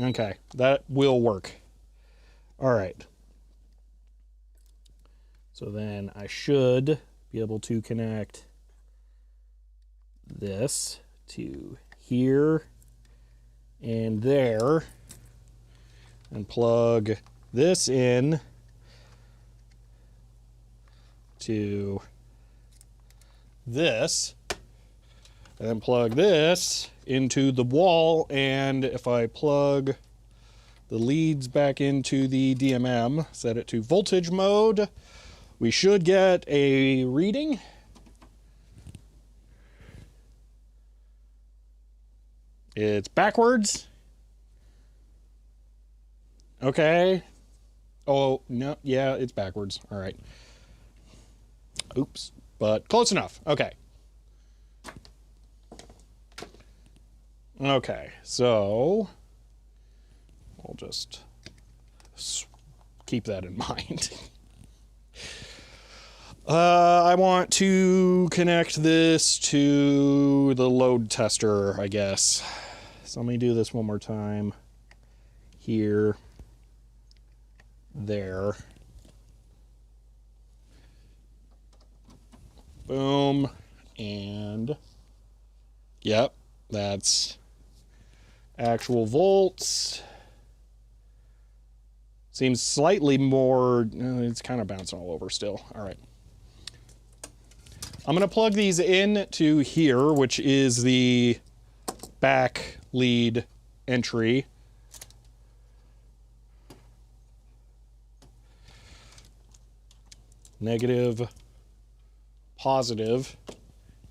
Okay, that will work. All right. So then I should be able to connect this to here and there and plug this in to this and then plug this into the wall, and if I plug the leads back into the DMM, set it to voltage mode, we should get a reading. It's backwards. Okay. Oh, no, yeah, it's backwards. All right. Oops, but close enough. Okay. Okay, so I'll just keep that in mind. I want to connect this to the load tester, I guess. So let me do this one more time. Here. There. Boom. And yep, that's actual volts. Seems slightly more, it's kind of bouncing all over still. All right. I'm going to plug these in to here, which is the back lead entry. Negative, positive,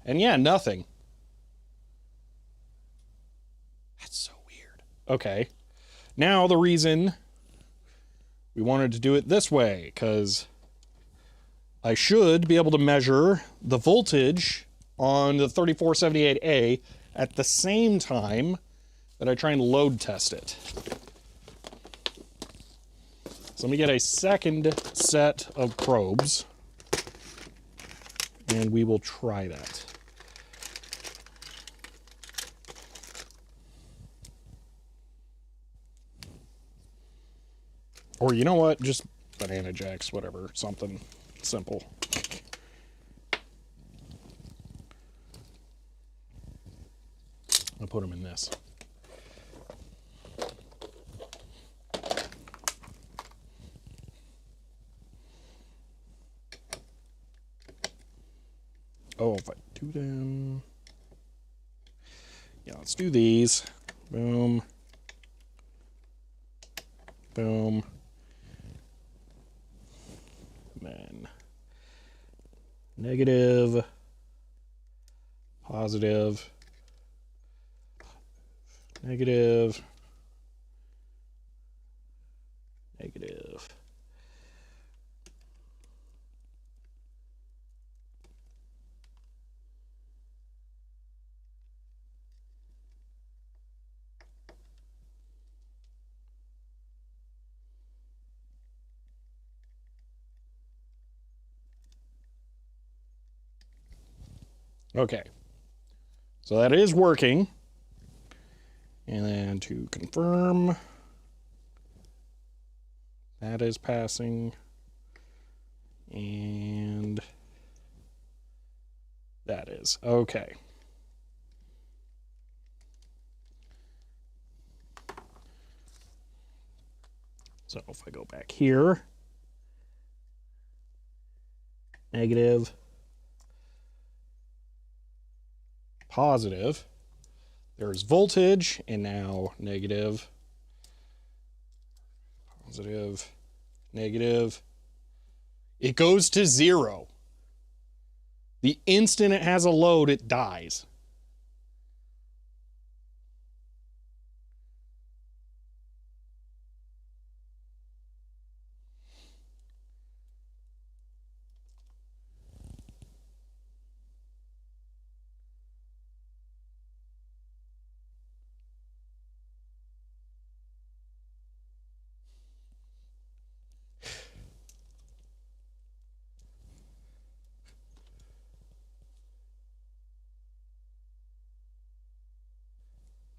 and yeah, nothing. That's so weird. Okay. Now the reason we wanted to do it this way, because I should be able to measure the voltage on the 3478A at the same time that I try and load test it. So let me get a second set of probes, and we will try that. Or you know what, just banana jacks, whatever, something simple. I'll put them in this. Oh, if I do them... Yeah, let's do these. Boom. Boom. And then negative, positive, negative, negative. Okay, so that is working. And then to confirm, that is passing. And that is. Okay. So if I go back here, negative, positive, there's voltage, and now negative, positive, negative. It goes to 0. The instant it has a load, it dies.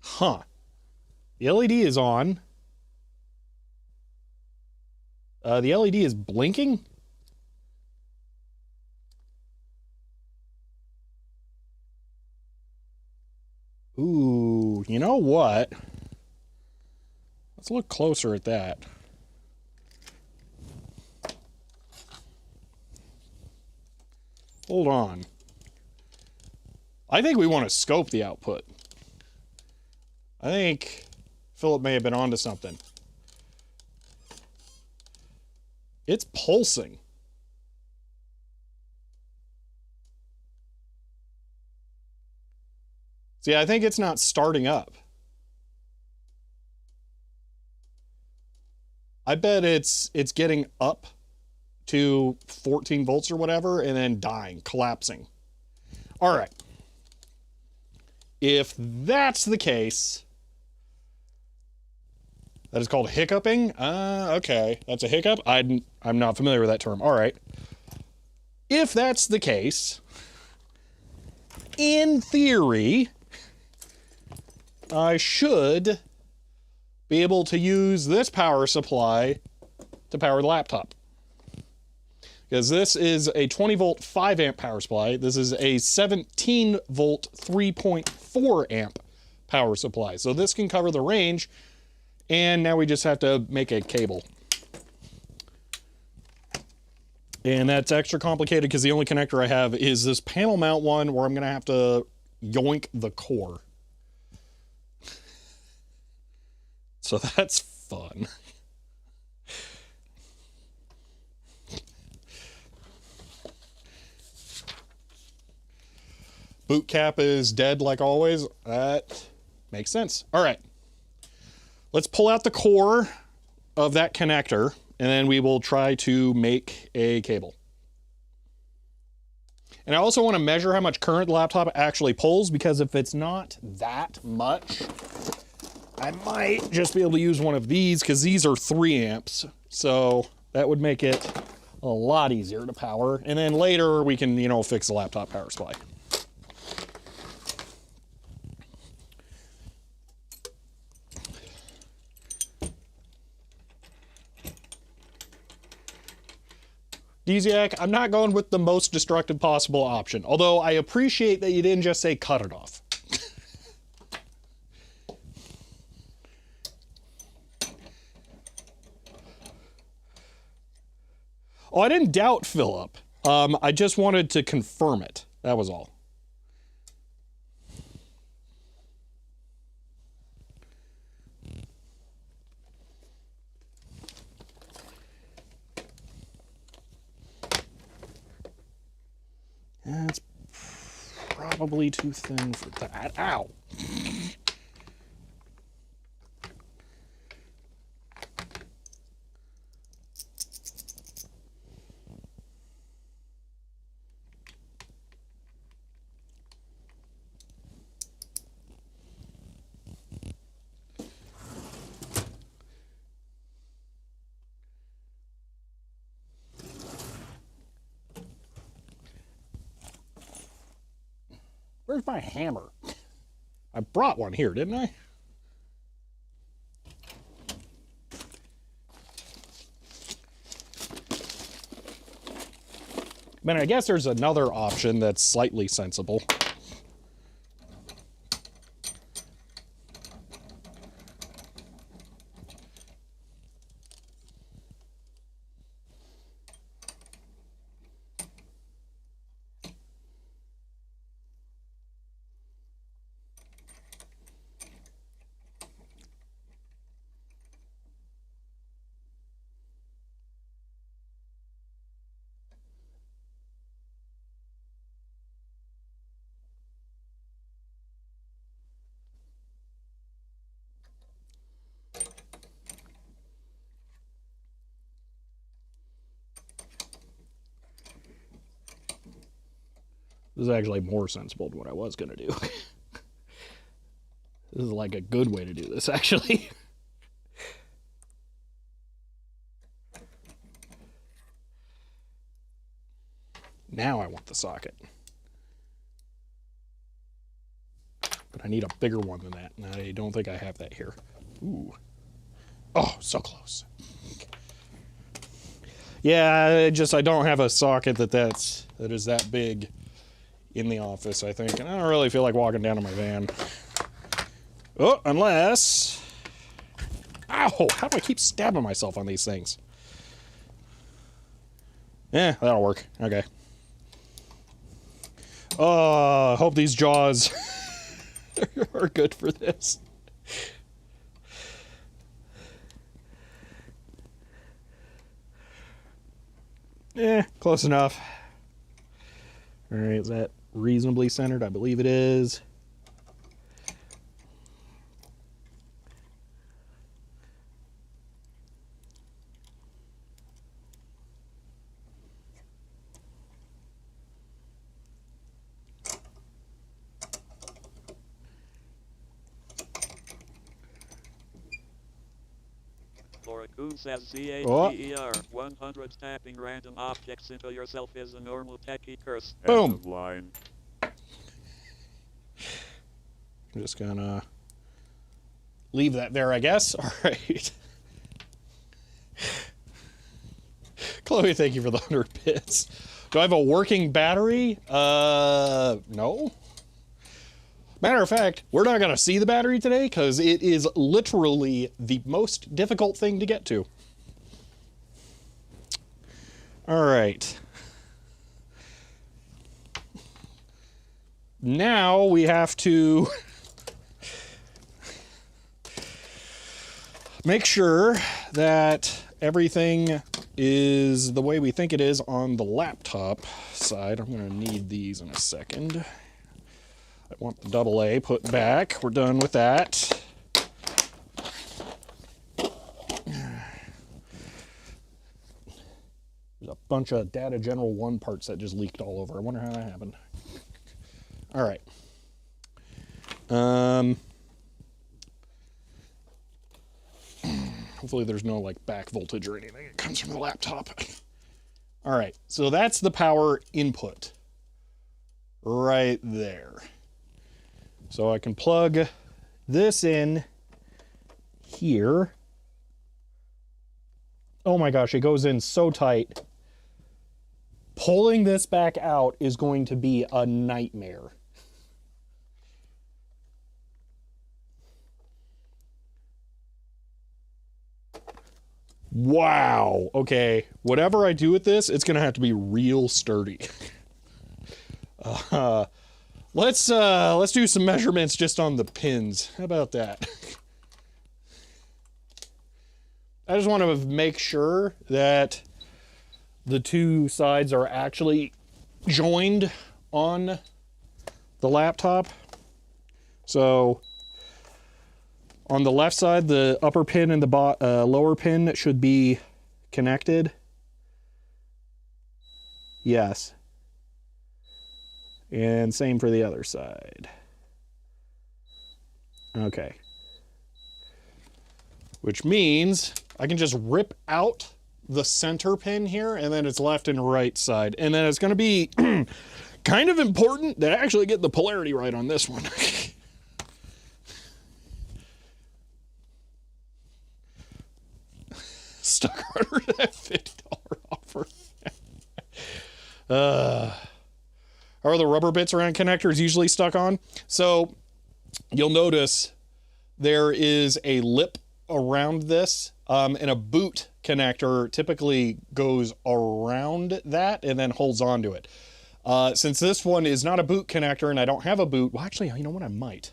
Huh. The LED is on. The LED is blinking. Ooh, you know what? Let's look closer at that. Hold on. I think we want to scope the output. I think Philip may have been onto something. It's pulsing. See, I think it's not starting up. I bet it's getting up to 14 volts or whatever and then dying, collapsing. All right. If that's the case, that is called hiccuping? Okay, that's a hiccup? I'm not familiar with that term. All right. if that's the case, in theory, I should be able to use this power supply to power the laptop. Because this is a 20 volt 5 amp power supply. This is a 17 volt 3.4 amp power supply. So this can cover the range, and now we just have to make a cable. And that's extra complicated because the only connector I have is this panel mount one where I'm going to have to yoink the core. So that's fun. Boot cap is dead like always. That makes sense. All right. Let's pull out the core of that connector, and then we will try to make a cable. And I also want to measure how much current the laptop actually pulls, because if it's not that much, I might just be able to use one of these, because these are 3 amps. So that would make it a lot easier to power. And then later we can, fix the laptop power supply. DZak, I'm not going with the most destructive possible option, although I appreciate that you didn't just say cut it off. Oh, I didn't doubt Philip. I just wanted to confirm it. That was all. That's probably too thin for that. Ow! Where's my hammer? I brought one here, didn't I? I guess there's another option that's slightly sensible. This is actually more sensible than what I was going to do. This is like a good way to do this, actually. Now I want the socket. But I need a bigger one than that, and I don't think I have that here. Ooh. Oh, so close. Yeah, I don't have a socket that is that big in the office, I think. And I don't really feel like walking down to my van. Oh, unless... Ow! How do I keep stabbing myself on these things? Yeah, that'll work. Okay. Oh, I hope these jaws are good for this. Close enough. All right, is that reasonably centered? I believe it is. For a Who says Oh. ZHDER 100 tapping random objects into yourself is a normal techie curse? Boom. End of line. I'm just gonna leave that there, I guess. All right. Chloe, thank you for the 100 bits. Do I have a working battery? No. Matter of fact, we're not gonna see the battery today because it is literally the most difficult thing to get to. All right. Now we have to make sure that everything is the way we think it is on the laptop side. I'm going to need these in a second. I want the AA put back. We're done with that. There's a bunch of Data General 1 parts that just leaked all over. I wonder how that happened. All right. Hopefully there's no like back voltage or anything. It comes from the laptop. All right, so that's the power input right there. So I can plug this in here. Oh my gosh, it goes in so tight. Pulling this back out is going to be a nightmare. Wow. Okay. Whatever I do with this, it's gonna have to be real sturdy. Let's do some measurements just on the pins. How about that? I just want to make sure that the two sides are actually joined on the laptop. So on the left side, the upper pin and the lower pin should be connected. Yes. And same for the other side. Okay. Which means I can just rip out the center pin here, and then it's left and right side. And then it's going to be kind of important that I actually get the polarity right on this one. Stuck harder than that $50 offer. Are the rubber bits around connectors usually stuck on? So you'll notice there is a lip around this, and a boot connector typically goes around that and then holds onto it. Since this one is not a boot connector and I don't have a boot, well, actually, you know what? I might.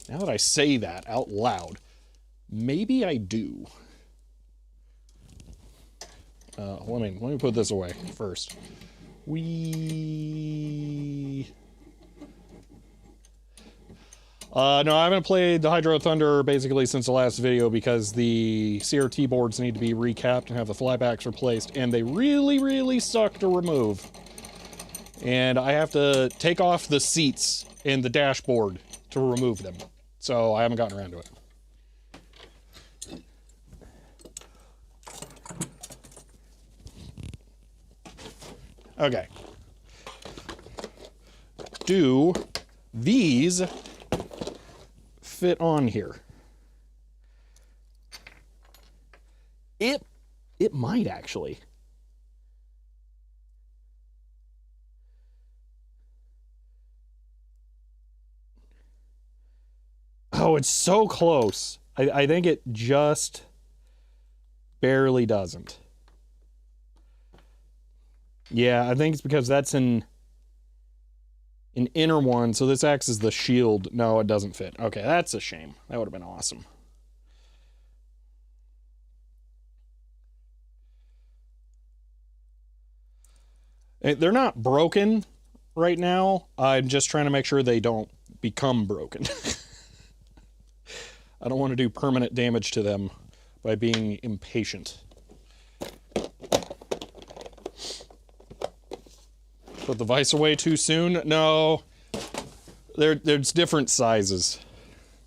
Now that I say that out loud, maybe I do. Let me put this away first. No, I haven't played the Hydro Thunder basically since the last video because the CRT boards need to be recapped and have the flybacks replaced, and they really, really suck to remove. And I have to take off the seats and the dashboard to remove them. So I haven't gotten around to it. Okay. Do these fit on here? It might actually. Oh, it's so close. I think it just barely doesn't. Yeah, I think it's because that's an inner one, so this acts as the shield. No, it doesn't fit. Okay, that's a shame. That would have been awesome. They're not broken right now. I'm just trying to make sure they don't become broken. I don't want to do permanent damage to them by being impatient. Put the vise away too soon? No. There's different sizes.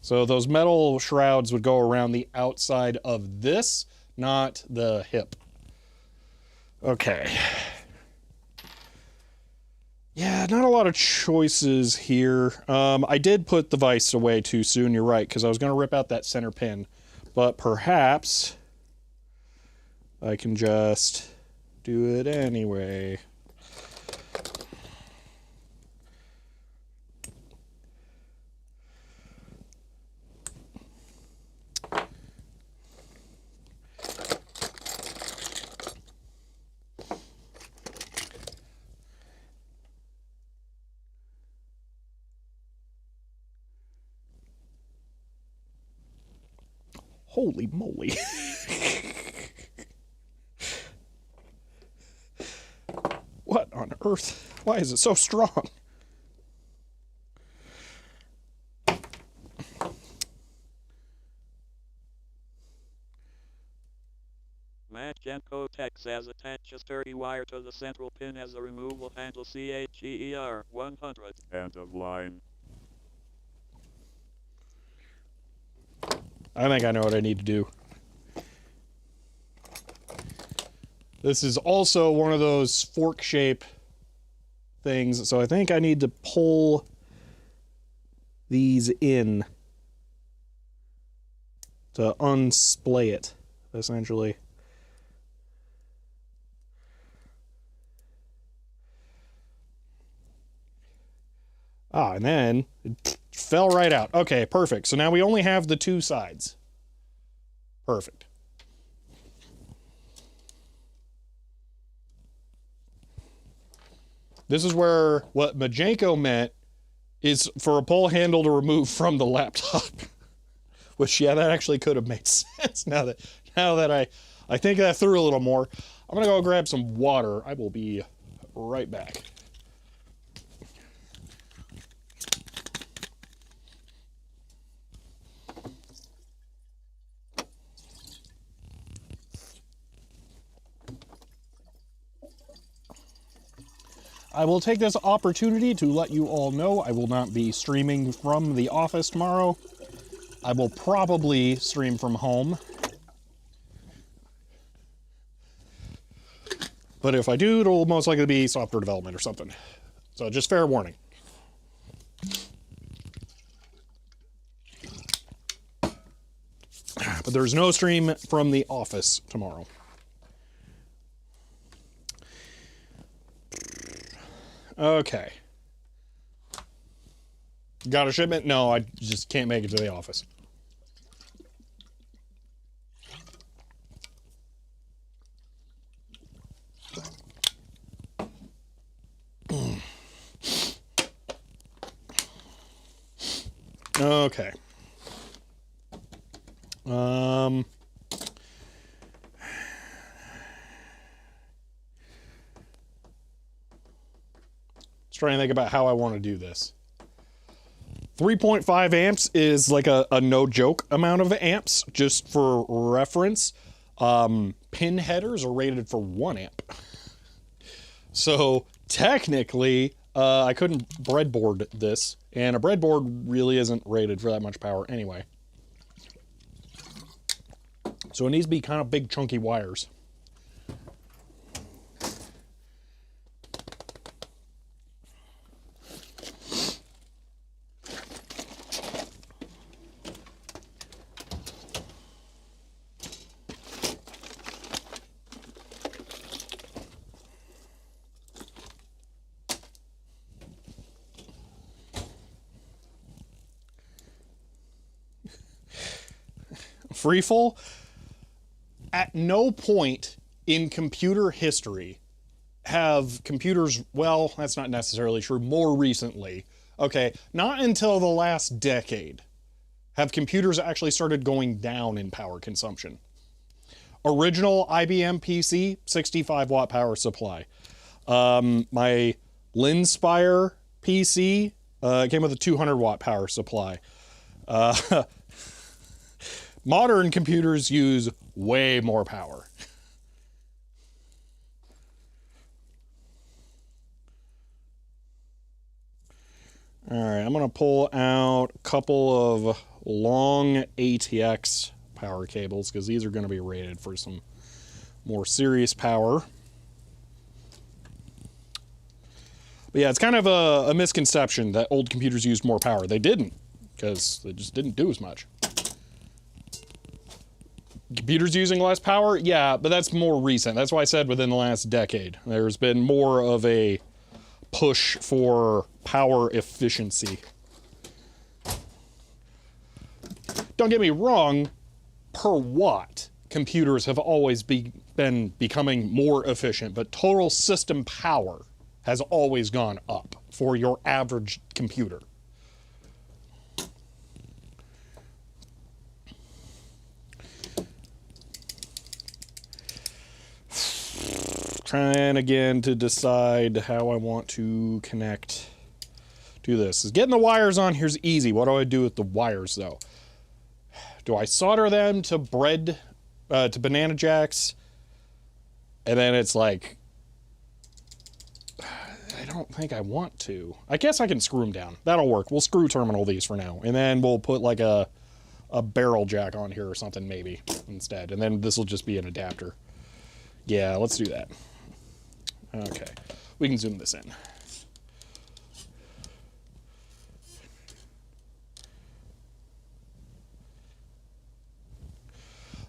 So those metal shrouds would go around the outside of this, not the hip. Okay. Yeah, not a lot of choices here. I did put the vise away too soon, you're right, because I was going to rip out that center pin. But perhaps I can just do it anyway. Holy moly. What on earth? Why is it so strong? Matchenko Tex has attached a sturdy wire to the central pin as a removal handle CHER 100. End of line. I think I know what I need to do. This is also one of those fork shape things, so I think I need to pull these in to unsplay it, essentially. Ah, and then it fell right out. Okay, perfect. So now we only have the two sides. Perfect. This is where what Majenko meant is for a pull handle to remove from the laptop. Which, yeah, that actually could have made sense now that I think that through a little more. I'm going to go grab some water. I will be right back. I will take this opportunity to let you all know I will not be streaming from the office tomorrow. I will probably stream from home. But if I do, it'll most likely be software development or something. So just fair warning. But there's no stream from the office tomorrow. Okay. Got a shipment? No, I just can't make it to the office. Okay. Trying to think about how I want to do this. 3.5 amps is like a no joke amount of amps, just for reference. Pin headers are rated for 1 amp. So technically, I couldn't breadboard this, and a breadboard really isn't rated for that much power anyway. So it needs to be kind of big chunky wires. Freefall? At no point in computer history have computers, well, that's not necessarily true, more recently, okay, not until the last decade have computers actually started going down in power consumption. Original IBM PC, 65 watt power supply. My Linspire PC came with a 200 watt power supply. Modern computers use way more power. All right, I'm going to pull out a couple of long ATX power cables because these are going to be rated for some more serious power. But yeah, it's kind of a misconception that old computers used more power. They didn't, because they just didn't do as much. Computers using less power? Yeah, but that's more recent. That's why I said within the last decade. There's been more of a push for power efficiency. Don't get me wrong, per watt, computers have always been becoming more efficient, but total system power has always gone up for your average computer. Trying again to decide how I want to connect to this. Getting the wires on here's easy. What do I do with the wires though? Do I solder them to to banana jacks? And then it's like, I don't think I want to. I guess I can screw them down. That'll work. We'll screw terminal these for now. And then we'll put like a barrel jack on here or something maybe instead. And then this will just be an adapter. Yeah, let's do that. Okay. We can zoom this in.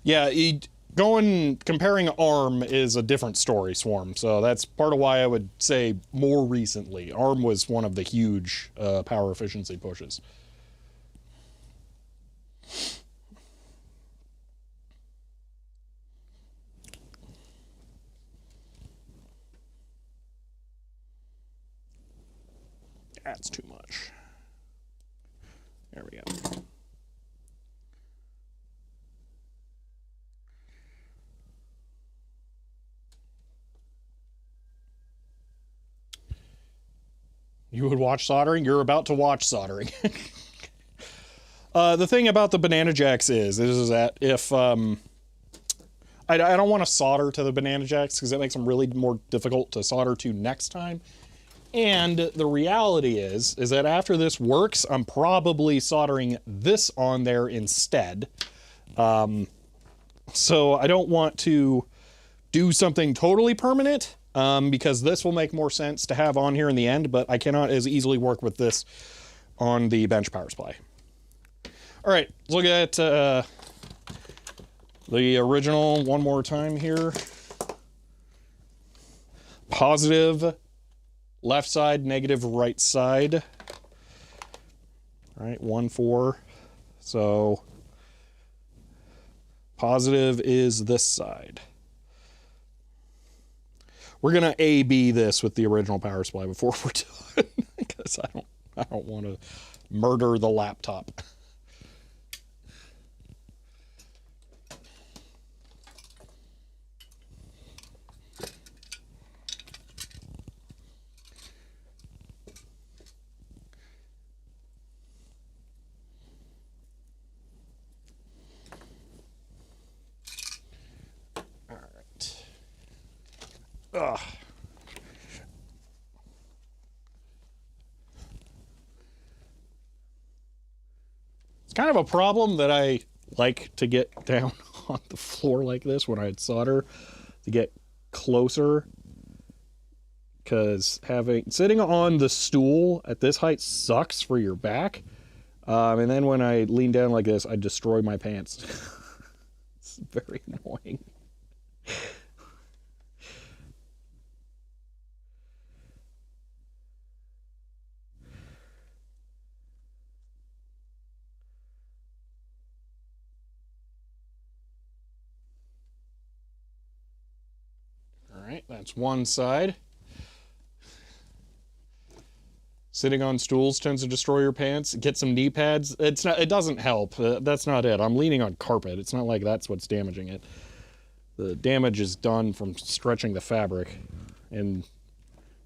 Yeah, comparing ARM is a different story, Swarm. So that's part of why I would say more recently. ARM was one of the huge power efficiency pushes. That's too much. There we go. You would watch soldering? You're about to watch soldering. The thing about the banana jacks is that if I don't want to solder to the banana jacks because that makes them really more difficult to solder to next time. And the reality is that after this works, I'm probably soldering this on there instead. So I don't want to do something totally permanent because this will make more sense to have on here in the end, but I cannot as easily work with this on the bench power supply. All right, let's look at the original one more time here. Positive left side, negative right side. All right, 1, 4. So positive is this side. We're gonna A/B this with the original power supply before we're done because I don't want to murder the laptop. Ugh. It's kind of a problem that I like to get down on the floor like this when I solder to get closer, because sitting on the stool at this height sucks for your back. And then when I lean down like this, I destroy my pants. It's very annoying. That's one side. Sitting on stools tends to destroy your pants. Get some knee pads. It doesn't help. That's not it. I'm leaning on carpet. It's not like that's what's damaging it. The damage is done from stretching the fabric, and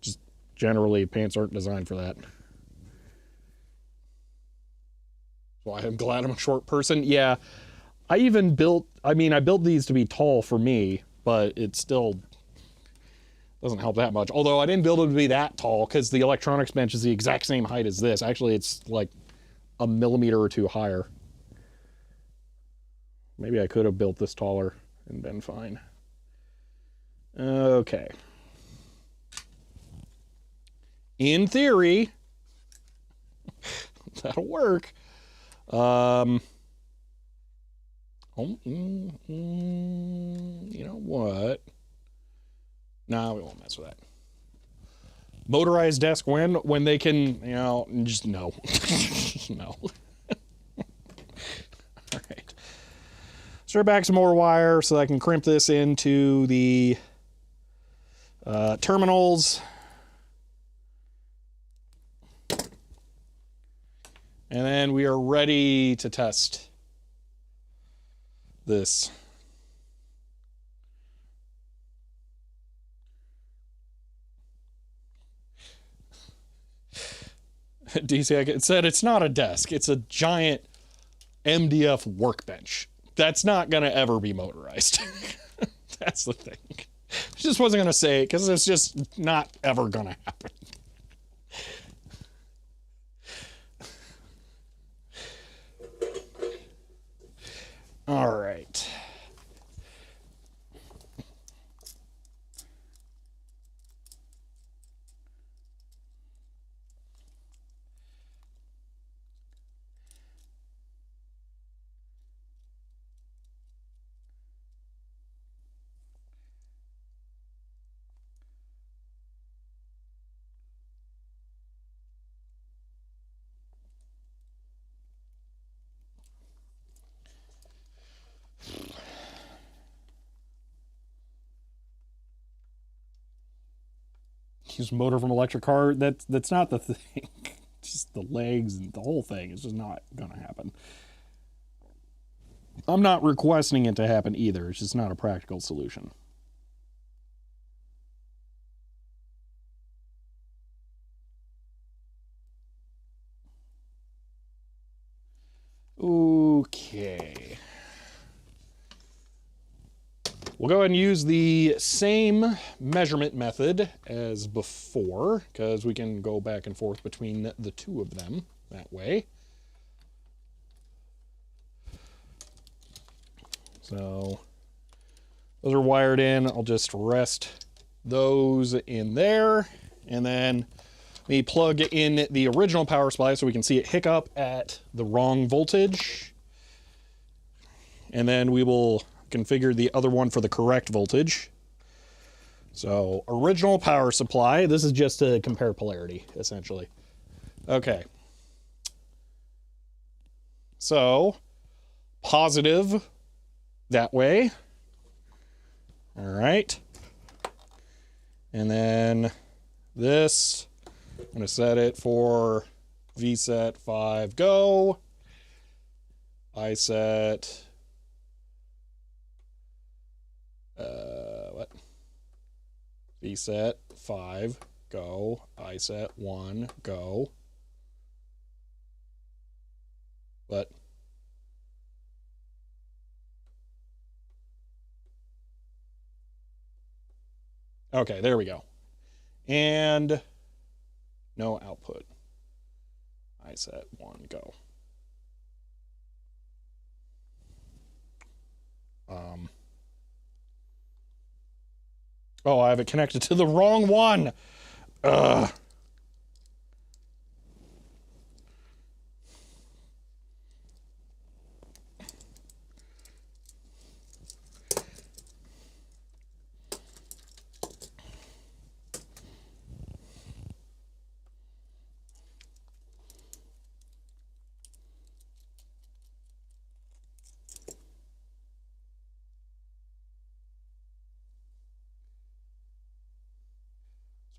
just generally pants aren't designed for that. So I'm glad I'm a short person. Yeah, I built these to be tall for me, but it's still, Doesn't help that much. Although I didn't build it to be that tall because the electronics bench is the exact same height as this. Actually, it's like a millimeter or two higher. Maybe I could have built this taller and been fine. Okay. In theory, that'll work. You know what? No, we won't mess with that. Motorized desk when they can, you know, just no. No. All right. Strip back some more wire so I can crimp this into the terminals. And then we are ready to test this. DC said it's not a desk, it's a giant MDF workbench. That's not going to ever be motorized. That's the thing. I just wasn't going to say it because it's just not ever going to happen. All right. Use motor from electric car. That's not the thing. Just the legs and the whole thing is just not gonna happen. I'm not requesting it to happen either. It's just not a practical solution. Okay. We'll go ahead and use the same measurement method as before, because we can go back and forth between the two of them that way. So those are wired in. I'll just rest those in there, and then we plug in the original power supply so we can see it hiccup at the wrong voltage. And then we will configure the other one for the correct voltage. So original power supply, this is just to compare polarity, essentially. Okay. So positive that way. All right. And then this, I'm going to set it for VSET 5 go. I set what? VSET 5 go. I set 1 go. What? Okay, there we go. And no output. I set 1 go. Oh, I have it connected to the wrong one. Ugh.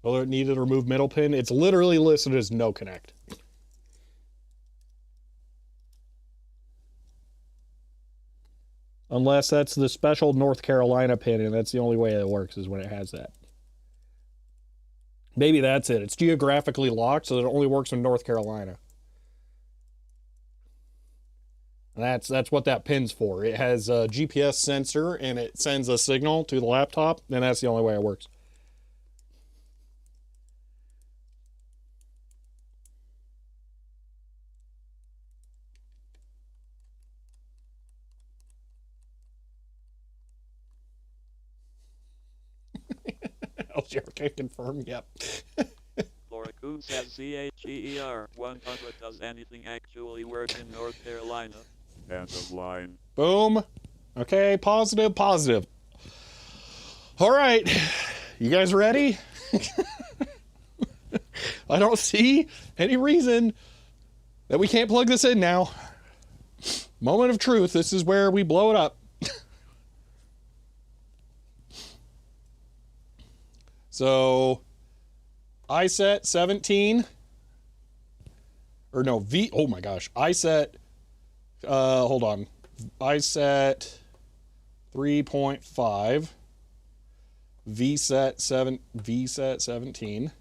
Whether it needed to remove middle pin, it's literally listed as no connect. Unless that's the special North Carolina pin, and that's the only way it works is when it has that. Maybe that's it. It's geographically locked, so it only works in North Carolina. And that's what that pin's for. It has a GPS sensor, and it sends a signal to the laptop, and that's the only way it works. Okay, confirm. Yep. Laura Coon says CHEER 100. Does anything actually work in North Carolina? End of line. Boom. Okay, positive, positive. All right. You guys ready? I don't see any reason that we can't plug this in now. Moment of truth. This is where we blow it up. So, I set 17. Or no, oh my gosh. I set, hold on. I set 3.5. V set 17.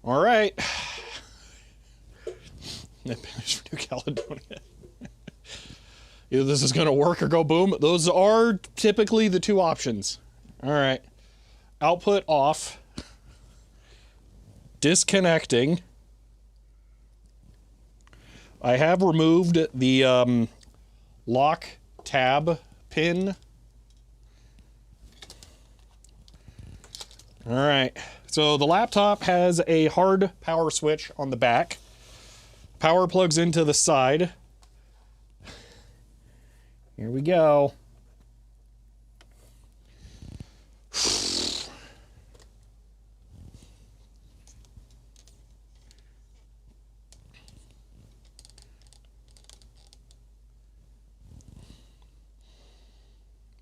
All right. New Caledonia. Either this is going to work or go boom. Those are typically the two options. All right. Output off. Disconnecting. I have removed the lock tab pin. All right. So the laptop has a hard power switch on the back. Power plugs into the side. Here we go.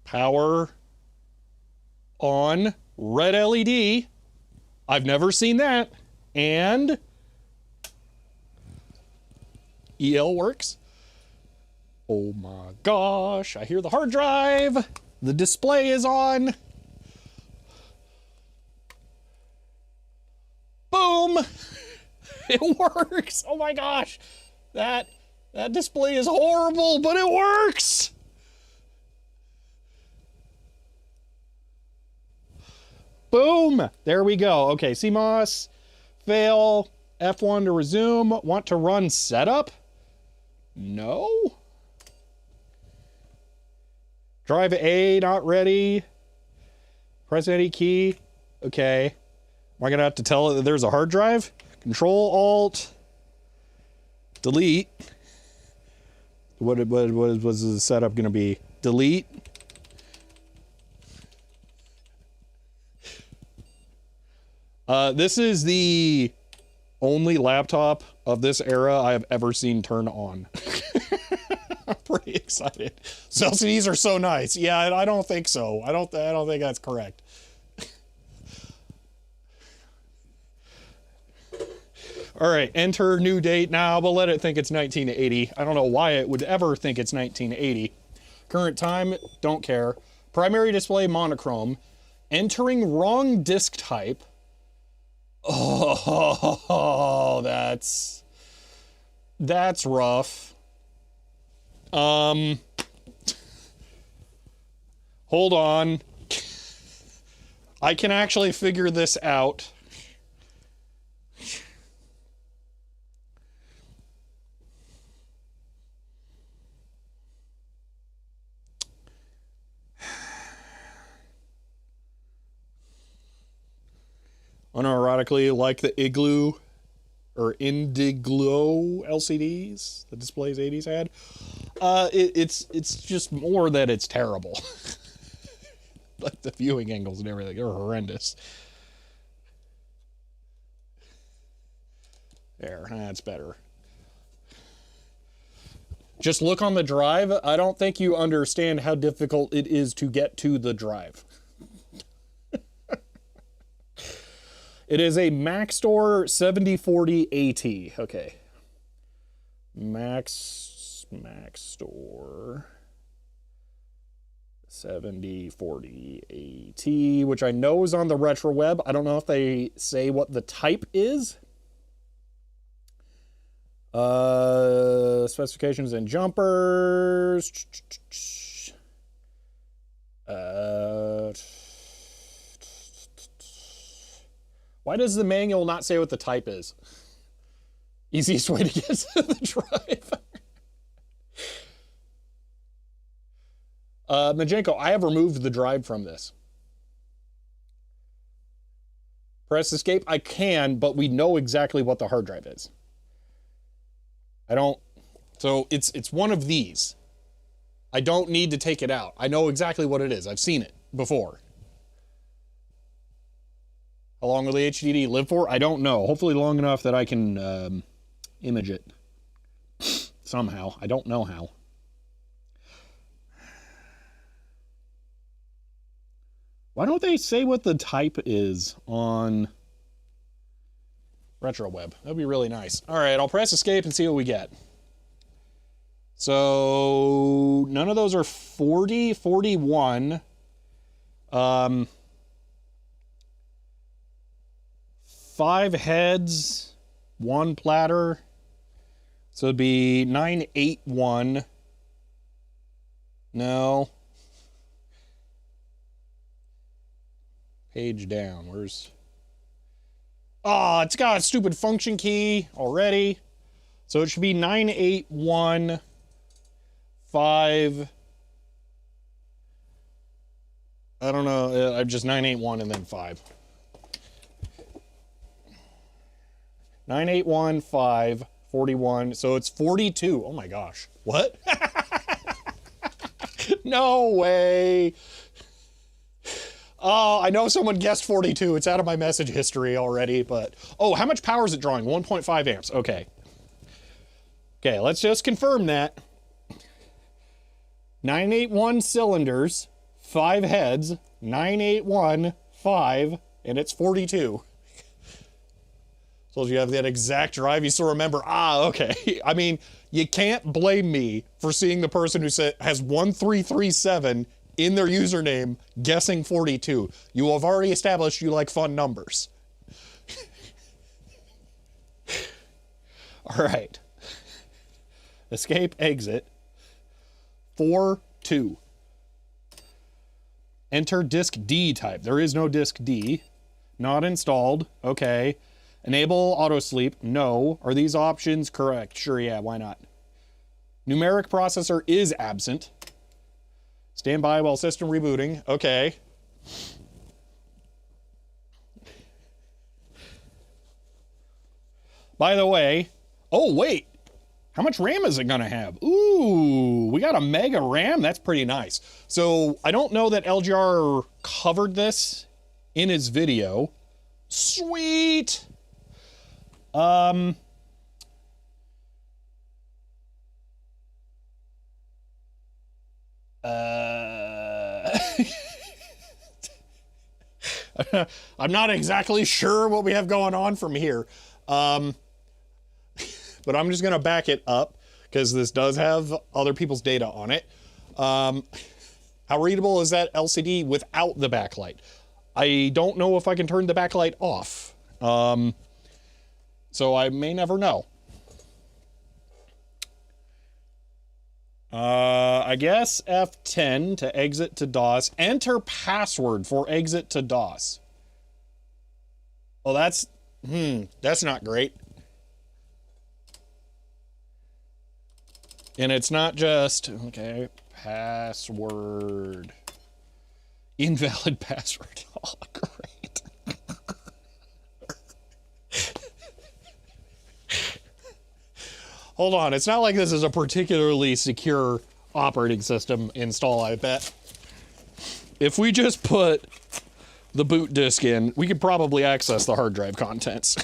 Power on, red LED. I've never seen that. And EL works. Oh my gosh, I hear the hard drive. The display is on. Boom. It works. Oh my gosh. That display is horrible, but it works. Boom! There we go. Okay, CMOS, fail, F1 to resume. Want to run setup? No. Drive A, not ready. Press any key. Okay. Am I going to have to tell it that there's a hard drive? Control, Alt, delete. What was the setup going to be? Delete. This is the only laptop of this era I have ever seen turn on. I'm pretty excited. So LCDs are so nice. Yeah, I don't think so. I don't think that's correct. All right, enter new date now, but let it think it's 1980. I don't know why it would ever think it's 1980. Current time, don't care. Primary display monochrome. Entering wrong disk type. Oh, that's rough. Hold on. I can actually figure this out. Unironically, like the Igloo or Indiglo LCDs the displays 80s had. It's just more that it's terrible. Like the viewing angles and everything are horrendous. There, that's better. Just look on the drive. I don't think you understand how difficult it is to get to the drive. It is a Maxtor 7040 AT. Okay. Maxtor 7040 AT, which I know is on the retro web. I don't know if they say what the type is. Specifications and jumpers. Why does the manual not say what the type is? Easiest way to get to the drive. Majenko, I have removed the drive from this. press escape? I can, but we know exactly what the hard drive is. I don't, so it's one of these. I don't need to take it out. I know exactly what it is. I've seen it before. How long will the HDD live for? I don't know. Hopefully long enough that I can image it somehow. I don't know how. Why don't they say what the type is on RetroWeb? That'd be really nice. All right, I'll press escape and see what we get. So none of those are 40, 41. 5 heads, 1 platter. So it'd be 981. No. Page down. Where's... Oh, it's got a stupid function key already. So it should be 981 5. I don't know. I'm just 981 and then 5. 981 5 41. So it's 42. Oh my gosh. What? No way. Oh, I know someone guessed 42. It's out of my message history already, but... Oh, how much power is it drawing? 1.5 amps. Okay. Okay, let's just confirm that. 981 cylinders, 5 heads, 981, 5, and it's 42. So if you have that exact drive, you still remember, okay. I mean, you can't blame me for seeing the person who has 1337 in their username guessing 42. You have already established you like fun numbers. All right. Escape, exit. 4-2. Enter disk D type. There is no disk D. Not installed. Okay. Enable auto sleep. No. Are these options correct? Sure, yeah, why not? Numeric processor is absent. Stand by while system rebooting. Okay. By the way, oh wait, how much RAM is it gonna have? Ooh, we got a mega RAM. That's pretty nice. So I don't know that LGR covered this in his video. Sweet. I'm not exactly sure what we have going on from here. But I'm just going to back it up because this does have other people's data on it. How readable is that LCD without the backlight? I don't know if I can turn the backlight off. So I may never know. I guess F10 to exit to DOS. Enter password for exit to DOS. Well, that's not great. And it's not just, okay, password. Invalid password. Oh, great. Hold on, it's not like this is a particularly secure operating system install, I bet. If we just put the boot disk in, we could probably access the hard drive contents.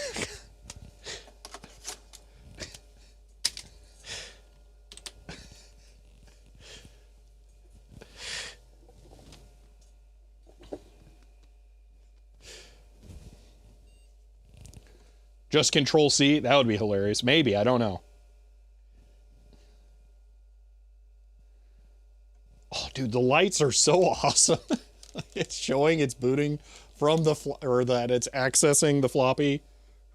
Just Control C, that would be hilarious. Maybe, I don't know. Oh, dude, the lights are so awesome. It's showing it's booting from the, or that it's accessing the floppy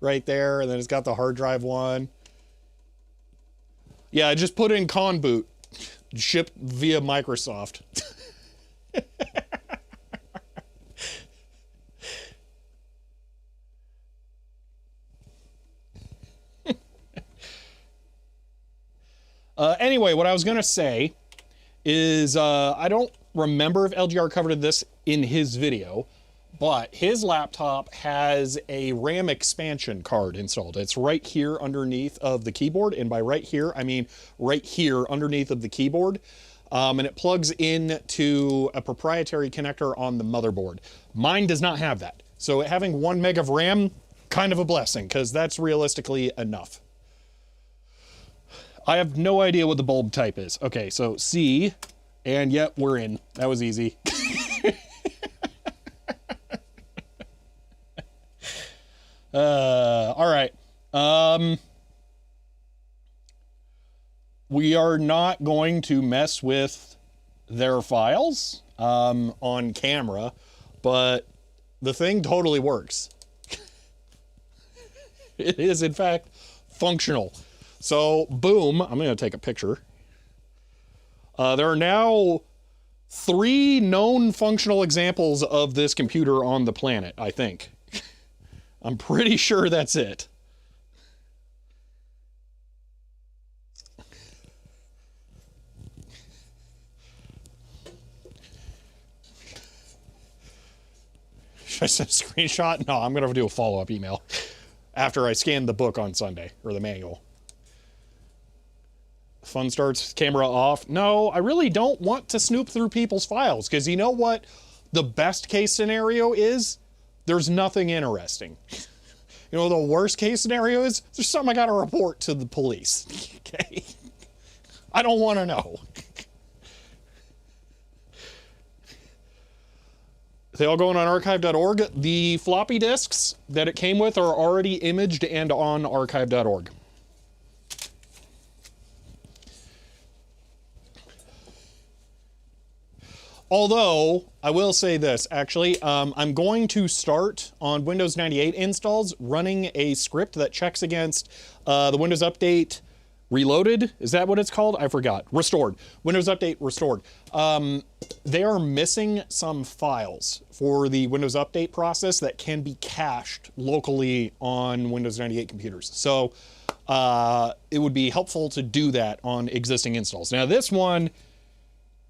right there, and then it's got the hard drive one. Yeah, I just put in con boot, shipped via Microsoft. Anyway, what I was gonna say is I don't remember if LGR covered this in his video, but his laptop has a RAM expansion card installed. It's right here underneath of the keyboard, and by right here, I mean right here underneath of the keyboard. And it plugs into a proprietary connector on the motherboard. Mine does not have that. So having 1 meg of RAM, kind of a blessing, because that's realistically enough. I have no idea what the bulb type is. Okay, so C, and yep, we're in. That was easy. All right. We are not going to mess with their files on camera, but the thing totally works. It is, in fact, functional. So, boom, I'm going to take a picture. There are now 3 known functional examples of this computer on the planet, I think. I'm pretty sure that's it. Should I send a screenshot? No, I'm going to do a follow-up email after I scan the book on Sunday, or the manual. Fun starts, camera off. No, I really don't want to snoop through people's files, because you know what the best case scenario is? There's nothing interesting. You know, the worst case scenario is there's something I got to report to the police. Okay? I don't want to know. They all going on archive.org. The floppy disks that it came with are already imaged and on archive.org. Although, I will say this, actually, I'm going to start on Windows 98 installs running a script that checks against the Windows Update Reloaded. Is that what it's called? I forgot. Restored. Windows Update Restored. They are missing some files for the Windows Update process that can be cached locally on Windows 98 computers. So it would be helpful to do that on existing installs. Now this one,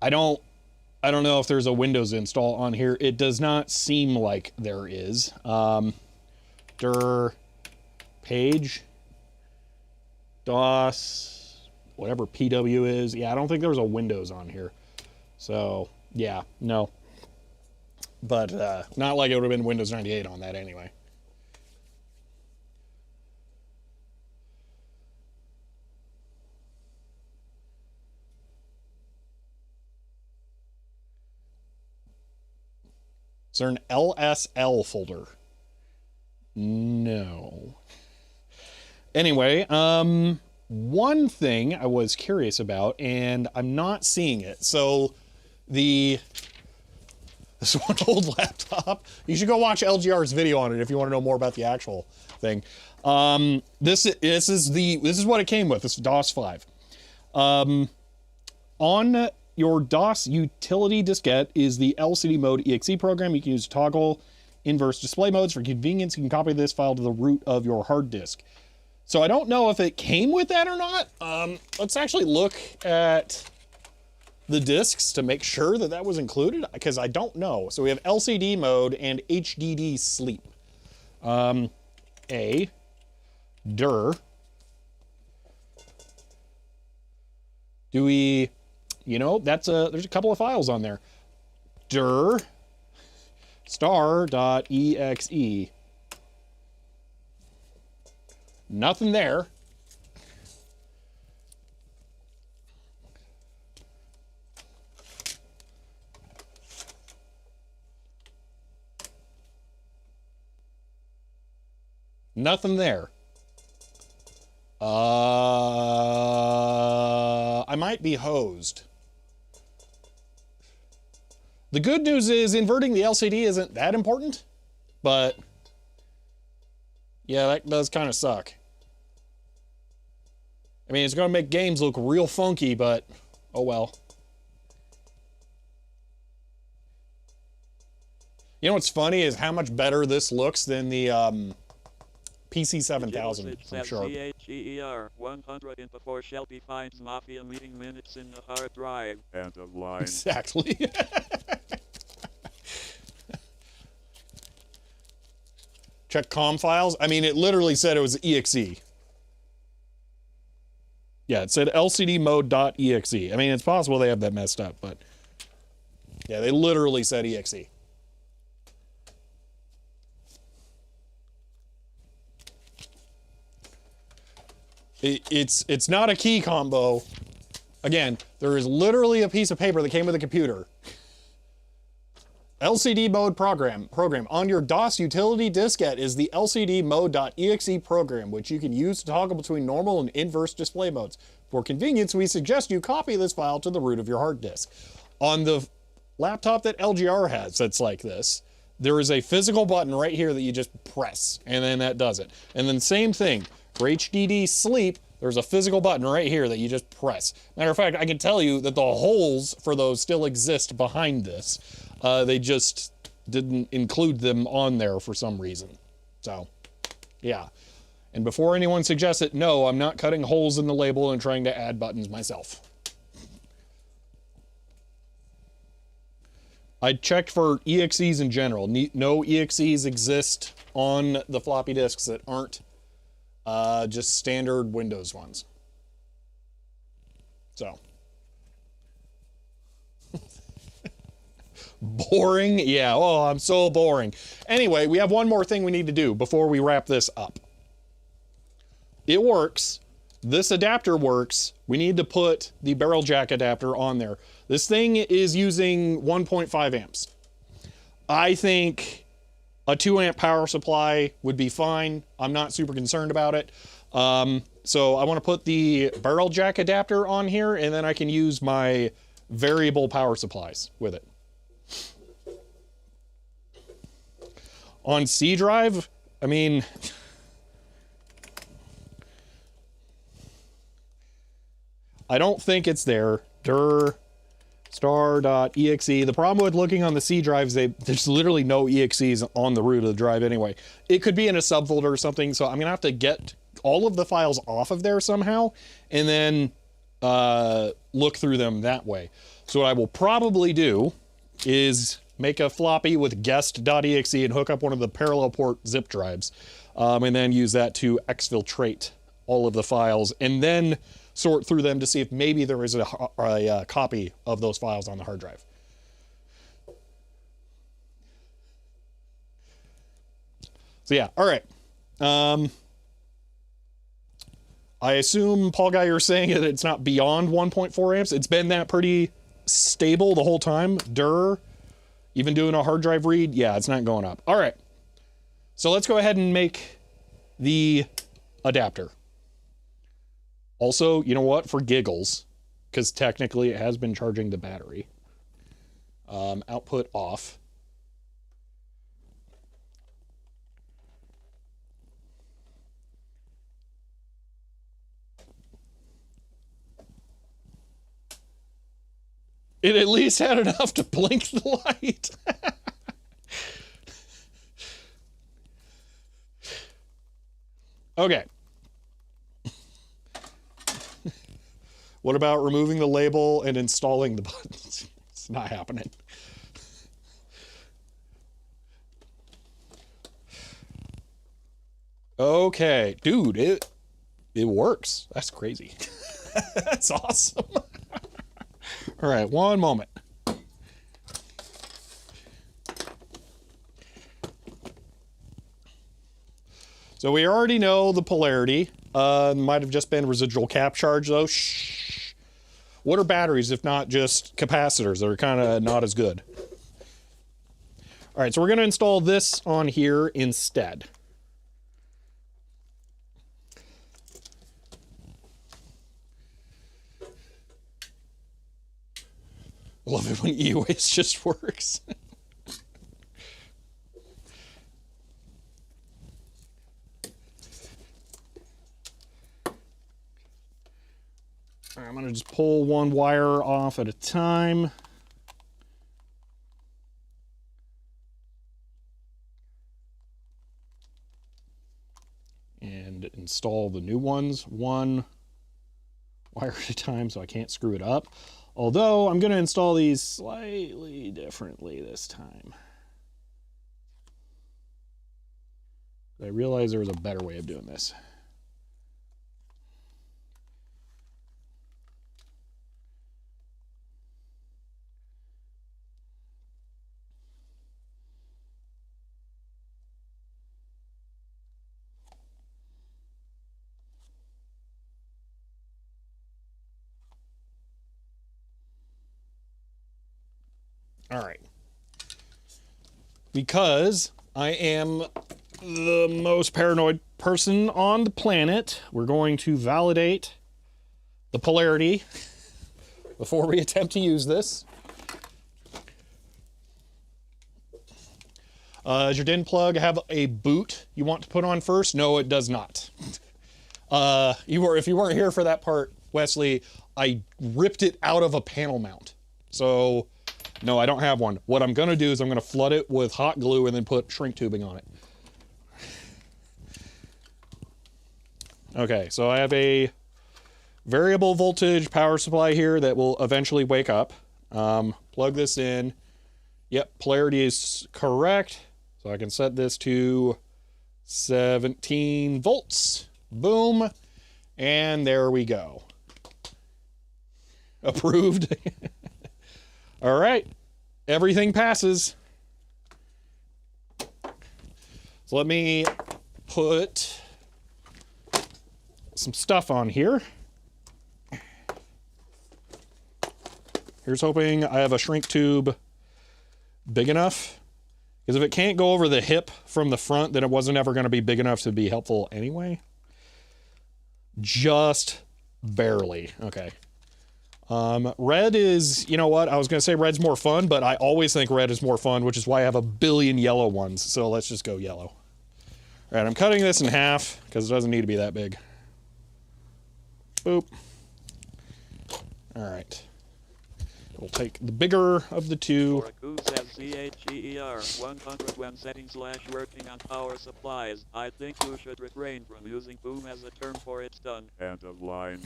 I don't know if there's a Windows install on here. It does not seem like there is. Dir page DOS, whatever PW is. Yeah, I don't think there's a Windows on here. So yeah, no. But not like it would have been Windows 98 on that anyway. Is there an LSL folder? No. Anyway, one thing I was curious about, and I'm not seeing it. So this one old laptop, you should go watch LGR's video on it if you want to know more about the actual thing. This is what it came with. This is DOS 5. On your DOS utility diskette is the LCD mode exe program. You can use toggle inverse display modes. For convenience, you can copy this file to the root of your hard disk. So I don't know if it came with that or not. Let's actually look at the disks to make sure that that was included, because I don't know. So we have LCD mode and HDD sleep. Dir. Do we... You know, there's a couple of files on there. Dir star.exe. Nothing there. Nothing there. I might be hosed. The good news is inverting the LCD isn't that important, but yeah, that does kind of suck. I mean, it's going to make games look real funky, but oh well. You know what's funny is how much better this looks than the PC 7000 from Sharp. CHER 104 Shelby finds Mafia meeting minutes in the hard drive. And a line. Exactly. Check COM files. I mean, it literally said it was exe. Yeah, it said LCD mode.exe. I mean, it's possible they have that messed up, but yeah, they literally said exe. It's not a key combo. Again, there is literally a piece of paper that came with a computer. LCD mode program. On your DOS utility diskette is the LCD mode.exe program, which you can use to toggle between normal and inverse display modes. For convenience, we suggest you copy this file to the root of your hard disk. On the laptop that LGR has that's like this, there is a physical button right here that you just press, and then that does it. And then same thing, for HDD sleep, there's a physical button right here that you just press. Matter of fact, I can tell you that the holes for those still exist behind this. They just didn't include them on there for some reason. So, yeah. And before anyone suggests it, no, I'm not cutting holes in the label and trying to add buttons myself. I checked for EXEs in general. No EXEs exist on the floppy disks that aren't just standard Windows ones. So. Boring? Yeah, oh, I'm so boring. Anyway, we have one more thing we need to do before we wrap this up. It works. This adapter works. We need to put the barrel jack adapter on there. This thing is using 1.5 amps. I think a 2 amp power supply would be fine. I'm not super concerned about it. So I want to put the barrel jack adapter on here, and then I can use my variable power supplies with it. On C drive, I mean, I don't think it's there. Dir star.exe. The problem with looking on the C drives, there's literally no exes on the root of the drive anyway. It could be in a subfolder or something, so I'm gonna have to get all of the files off of there somehow, and then look through them that way. So what I will probably do is make a floppy with guest.exe and hook up one of the parallel port zip drives, and then use that to exfiltrate all of the files, and then sort through them to see if maybe there is a copy of those files on the hard drive. So yeah, all right. I assume, Paul Guy, you're saying that it's not beyond 1.4 amps. It's been that pretty stable the whole time. Dir. Even doing a hard drive read, yeah, it's not going up. All right. So let's go ahead and make the adapter. Also, you know what? For giggles, because technically it has been charging the battery. Output off. It at least had enough to blink the light. Okay. What about removing the label and installing the buttons? It's not happening. Okay, dude, it works. That's crazy. That's awesome. All right, one moment. So we already know the polarity. Might have just been residual cap charge though. Shh. What are batteries if not just capacitors that are kind of not as good? All right, so we're going to install this on here instead. I love it when e-waste just works. All right, I'm going to just pull one wire off at a time. And install the new ones, one wire at a time so I can't screw it up. Although I'm going to install these slightly differently this time. I realized there was a better way of doing this. All right. Because I am the most paranoid person on the planet, we're going to validate the polarity before we attempt to use this. Does your DIN plug have a boot you want to put on first? No, it does not. If you weren't here for that part, Wesley, I ripped it out of a panel mount. So, no, I don't have one. What I'm going to do is I'm going to flood it with hot glue and then put shrink tubing on it. Okay, so I have a variable voltage power supply here that will eventually wake up. Plug this in. Yep, polarity is correct. So I can set this to 17 volts. Boom. And there we go. Approved. All right. Everything passes. So let me put some stuff on here. Here's hoping I have a shrink tube big enough. Because if it can't go over the hip from the front, then it wasn't ever going to be big enough to be helpful anyway. Just barely. Okay. Red is, you know what? I was going to say red's more fun, but I always think red is more fun, which is why I have a billion yellow ones. So let's just go yellow. All right, I'm cutting this in half because it doesn't need to be that big. Boop. All right. We'll take the bigger of the two. For a goose DECWriter 100 when setting/working on power supplies, I think you should refrain from using boom as a term for it's done. End of line.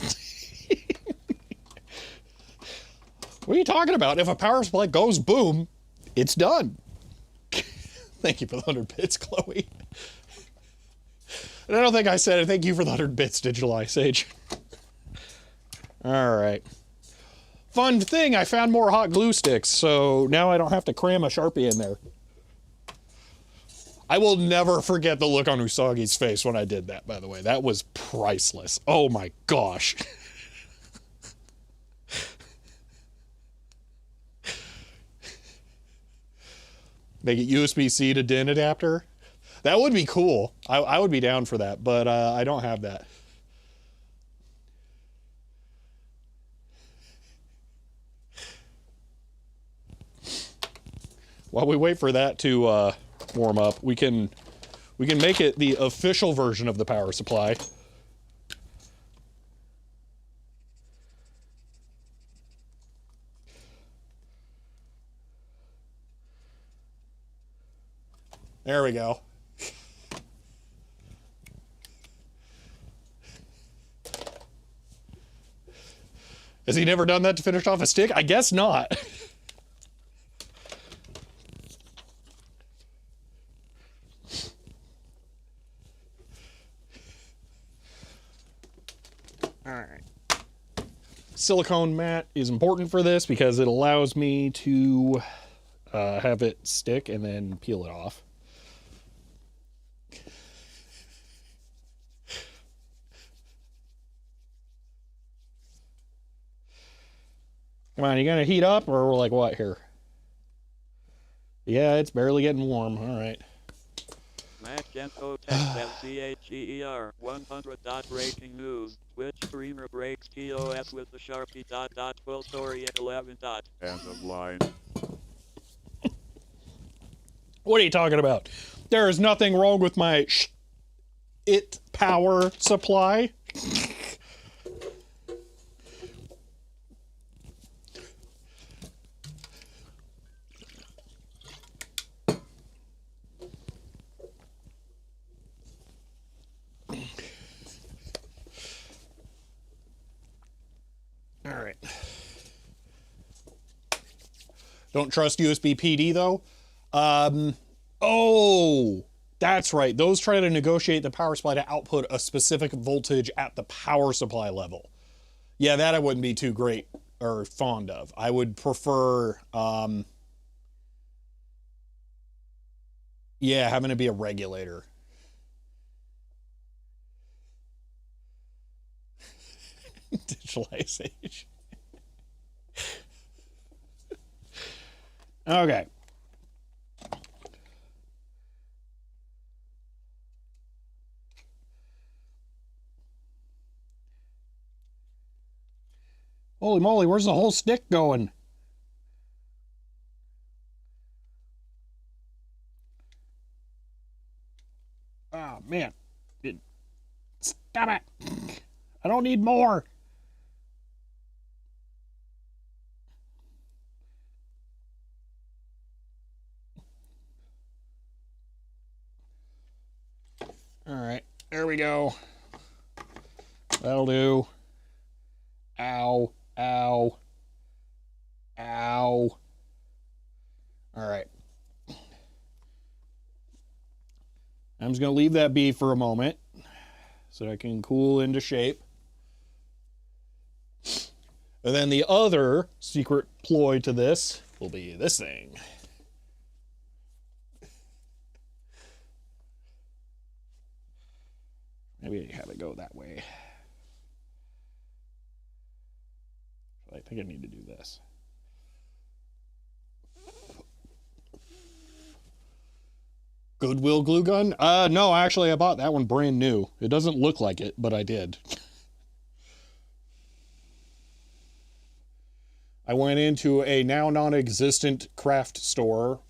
What are you talking about? If a power supply goes boom, it's done. Thank you for the 100 bits, Chloe. And I don't think I said it. Thank you for the 100 bits, Digital Ice Age. All right. Fun thing, I found more hot glue sticks, so now I don't have to cram a Sharpie in there. I will never forget the look on Usagi's face when I did that, by the way. That was priceless. Oh my gosh. Make it USB-C to DIN adapter. That would be cool. I would be down for that, but I don't have that. While we wait for that to warm up, we can make it the official version of the power supply. There we go. Has he never done that to finish off a stick? I guess not. All right. Silicone mat is important for this because it allows me to have it stick and then peel it off. Come on, you gonna heat up or we're like what here? Yeah, it's barely getting warm. All right. Magento text LCHER 100. Breaking news. Twitch streamer breaks TOS with the Sharpie ... Full story at 11. End of line. What are you talking about? There is nothing wrong with my it power supply. All right. Don't trust USB PD though. Oh, That's right. Those try to negotiate the power supply to output a specific voltage at the power supply level. Yeah, that I wouldn't be too great or fond of. I would prefer, yeah, having to be a regulator. Digitalization. Okay. Holy moly, where's the whole stick going? Oh, man. Stop it. I don't need more. All right, there we go. That'll do. Ow, ow, ow. All right. I'm just going to leave that be for a moment so that I can cool into shape. And then the other secret ploy to this will be this thing. Maybe have it go that way. I think I need to do this. Goodwill glue gun? No, actually I bought that one brand new. It doesn't look like it, but I did. I went into a now non-existent craft store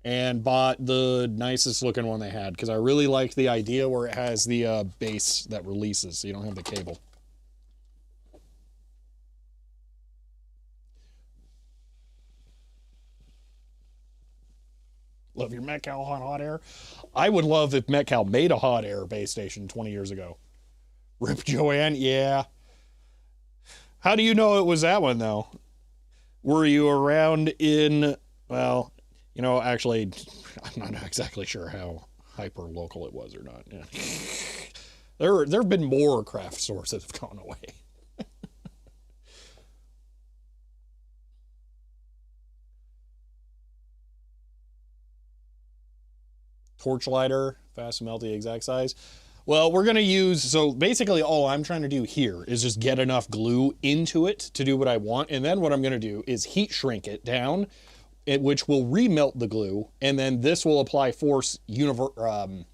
and bought the nicest looking one they had because I really liked the idea where it has the base that releases so you don't have the cable. Love your Metcal on hot air. I would love if Metcal made a hot air base station 20 years ago. Rip Joanne, yeah. How do you know it was that one, though? Were you around in, well, you know, actually, I'm not exactly sure how hyper local it was or not. Yeah. There have been more craft stores that have gone away. Torch lighter, fast and melty, exact size. Well, we're going to use, so basically all I'm trying to do here is just get enough glue into it to do what I want. And then what I'm going to do is heat shrink it down, which will remelt the glue. And then this will apply force what's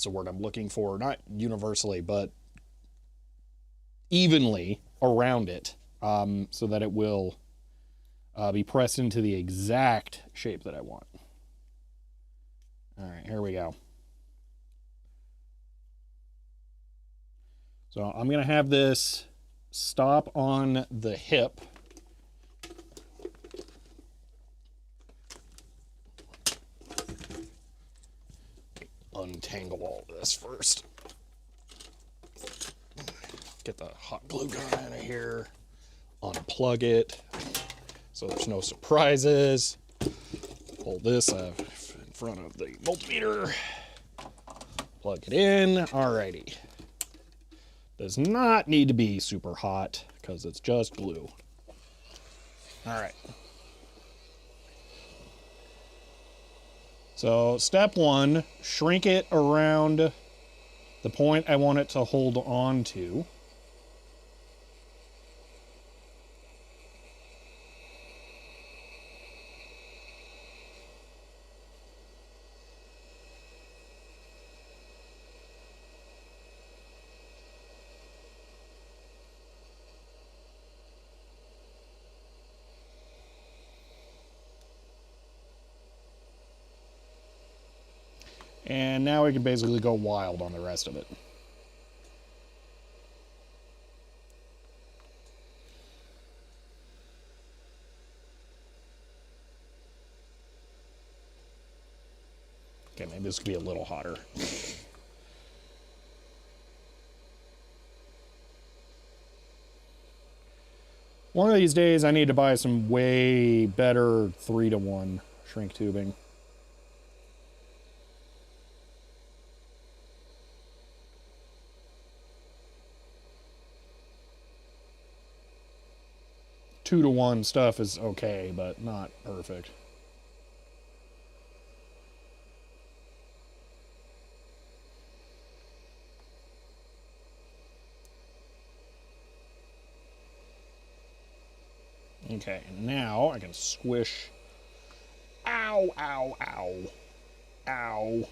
the word I'm looking for? Not universally, but evenly around it so that it will be pressed into the exact shape that I want. All right, here we go. So I'm going to have this stop on the hip. Untangle all this first. Get the hot glue gun out of here. Unplug it so there's no surprises. Pull this in front of the multimeter. Plug it in. Alrighty. Does not need to be super hot because it's just glue. All right. So step one, shrink it around the point I want it to hold on to. And now we can basically go wild on the rest of it. Okay, maybe this could be a little hotter. One of these days I need to buy some way better 3-to-1 shrink tubing. 2-to-1 stuff is okay, but not perfect. Okay, now I can squish. Ow, ow, ow. Ow.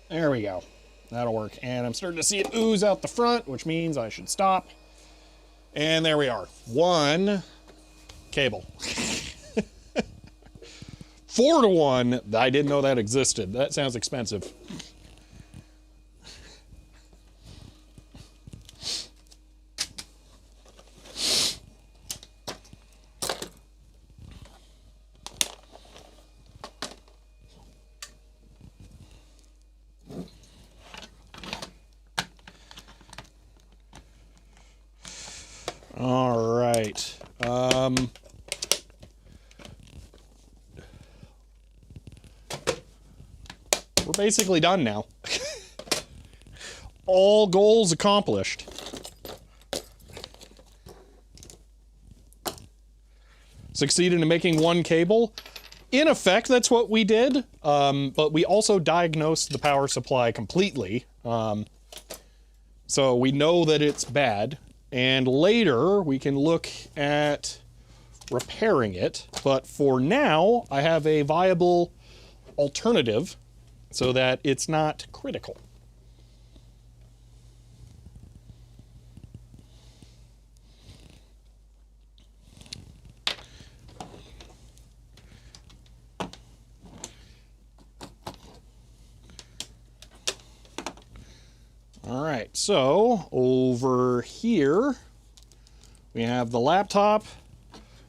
There we go. That'll work. And I'm starting to see it ooze out the front, which means I should stop. And there we are. One cable. 4-to-1. I didn't know that existed. That sounds expensive. All right. We're basically done now. All goals accomplished. Succeeded in making one cable. In effect, that's what we did. But we also diagnosed the power supply completely. So we know that it's bad. And later, we can look at repairing it. But for now, I have a viable alternative so that it's not critical. All right, so over here, we have the laptop.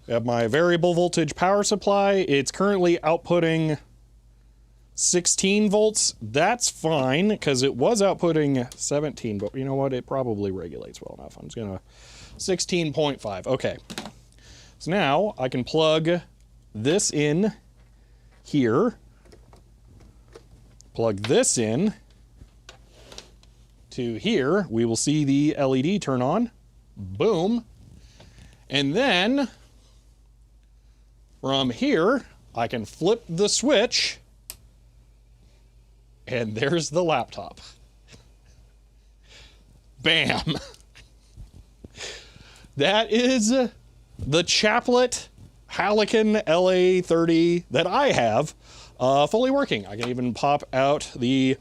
We have my variable voltage power supply. It's currently outputting 16 volts. That's fine, because it was outputting 17, but you know what? It probably regulates well enough. I'm just gonna 16.5. Okay. So now I can plug this in here. Plug this in to here. We will see the LED turn on. Boom. And then from here, I can flip the switch and there's the laptop. Bam. That is the Chaplet Halican LA-30 that I have fully working. I can even pop out the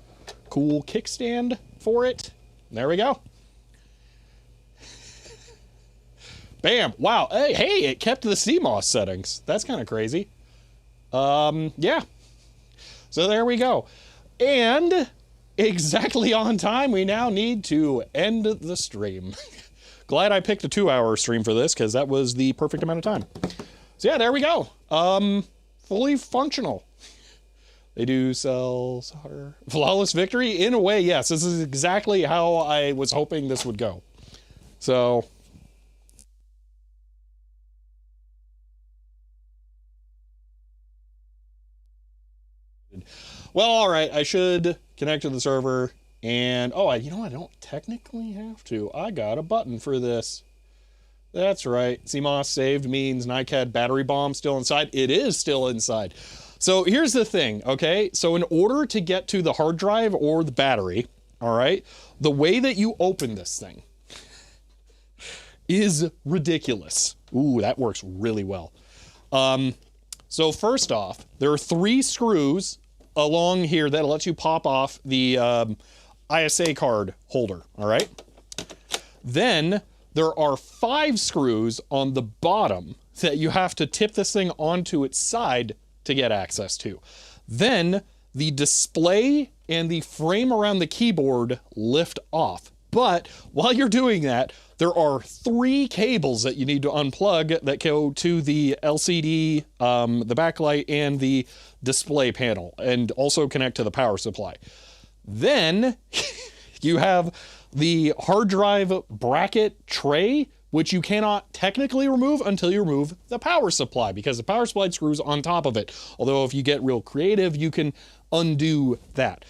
cool kickstand for it. There we go. Bam. Wow. Hey, it kept the CMOS settings. That's kind of crazy. Yeah. So there we go. And exactly on time, we now need to end the stream. Glad I picked a 2-hour stream for this, because that was the perfect amount of time. So yeah, there we go. Fully functional. They do sell flawless victory? In a way, yes. This is exactly how I was hoping this would go. So well, all right, I should connect to the server and, oh, you know what? I don't technically have to. I got a button for this. That's right. CMOS saved means NiCad battery bomb still inside. It is still inside. So here's the thing, okay? So in order to get to the hard drive or the battery, all right, the way that you open this thing is ridiculous. Ooh, that works really well. So first off, there are 3 screws along here that lets you pop off the ISA card holder, all right? Then there are 5 screws on the bottom that you have to tip this thing onto its side to get access to. Then the display and the frame around the keyboard lift off. But while you're doing that, there are 3 cables that you need to unplug that go to the LCD, the backlight, and the display panel, and also connect to the power supply. Then you have the hard drive bracket tray, which you cannot technically remove until you remove the power supply, because the power supply screws on top of it. Although if you get real creative, you can undo that.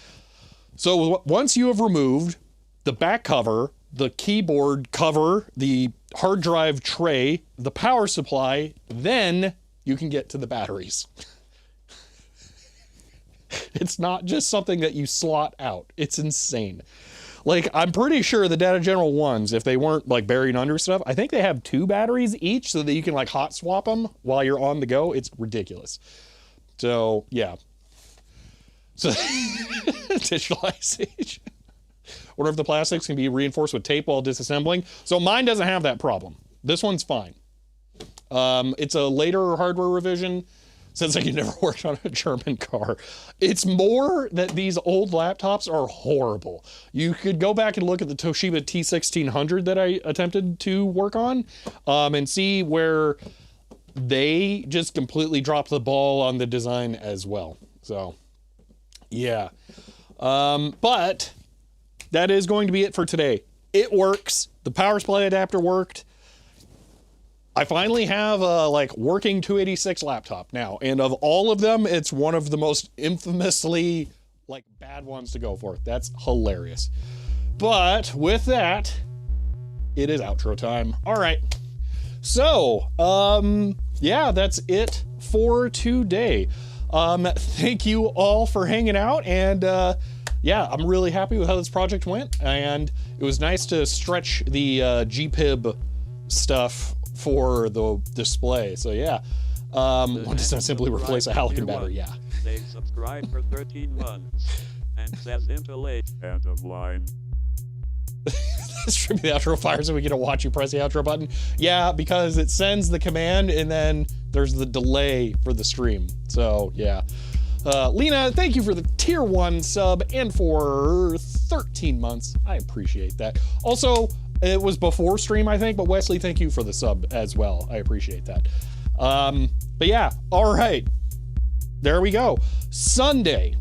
So once you have removed the back cover, the keyboard cover, the hard drive tray, the power supply, then you can get to the batteries. It's not just something that you slot out. It's insane. Like, I'm pretty sure the Data General ones, if they weren't like buried under stuff, I think they have 2 batteries each so that you can like hot swap them while you're on the go. It's ridiculous. So yeah. So digitalization. Wonder if the plastics can be reinforced with tape while disassembling. So mine doesn't have that problem. This one's fine. It's a later hardware revision. Since I never worked on a German car. It's more that these old laptops are horrible. You could go back and look at the Toshiba T1600 that I attempted to work on, and see where they just completely dropped the ball on the design as well. So, yeah. But that is going to be it for today. It works. The power supply adapter worked. I finally have a like working 286 laptop now, and of all of them, it's one of the most infamously like bad ones to go for. That's hilarious. But with that, it is outro time. All right. So, yeah, that's it for today. Thank you all for hanging out, and yeah, I'm really happy with how this project went, and it was nice to stretch the GPIB stuff for the display. So yeah, one does not simply replace a halogen battery. Yeah. They subscribed for 13 months and says into late. End of line. Stream the outro fire so we get to watch you press the outro button. Yeah, because it sends the command and then there's the delay for the stream. So yeah. Lena, thank you for the tier 1 sub and for 13 months. I appreciate that. Also, it was before stream, I think, but Wesley, thank you for the sub as well. I appreciate that. But yeah, all right. There we go. Sunday,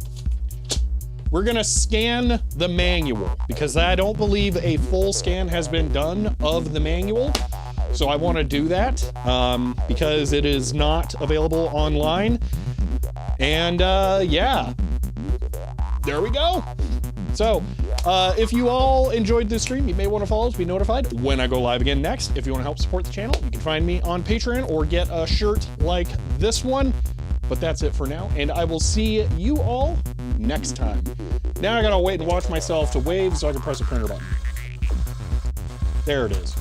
we're gonna scan the manual because I don't believe a full scan has been done of the manual. So I wanna do that because it is not available online. And yeah, there we go. So, if you all enjoyed this stream, you may want to follow us to be notified when I go live again next. If you want to help support the channel, you can find me on Patreon or get a shirt like this one. But that's it for now, and I will see you all next time. Now I gotta wait and watch myself to wave so I can press the printer button. There it is.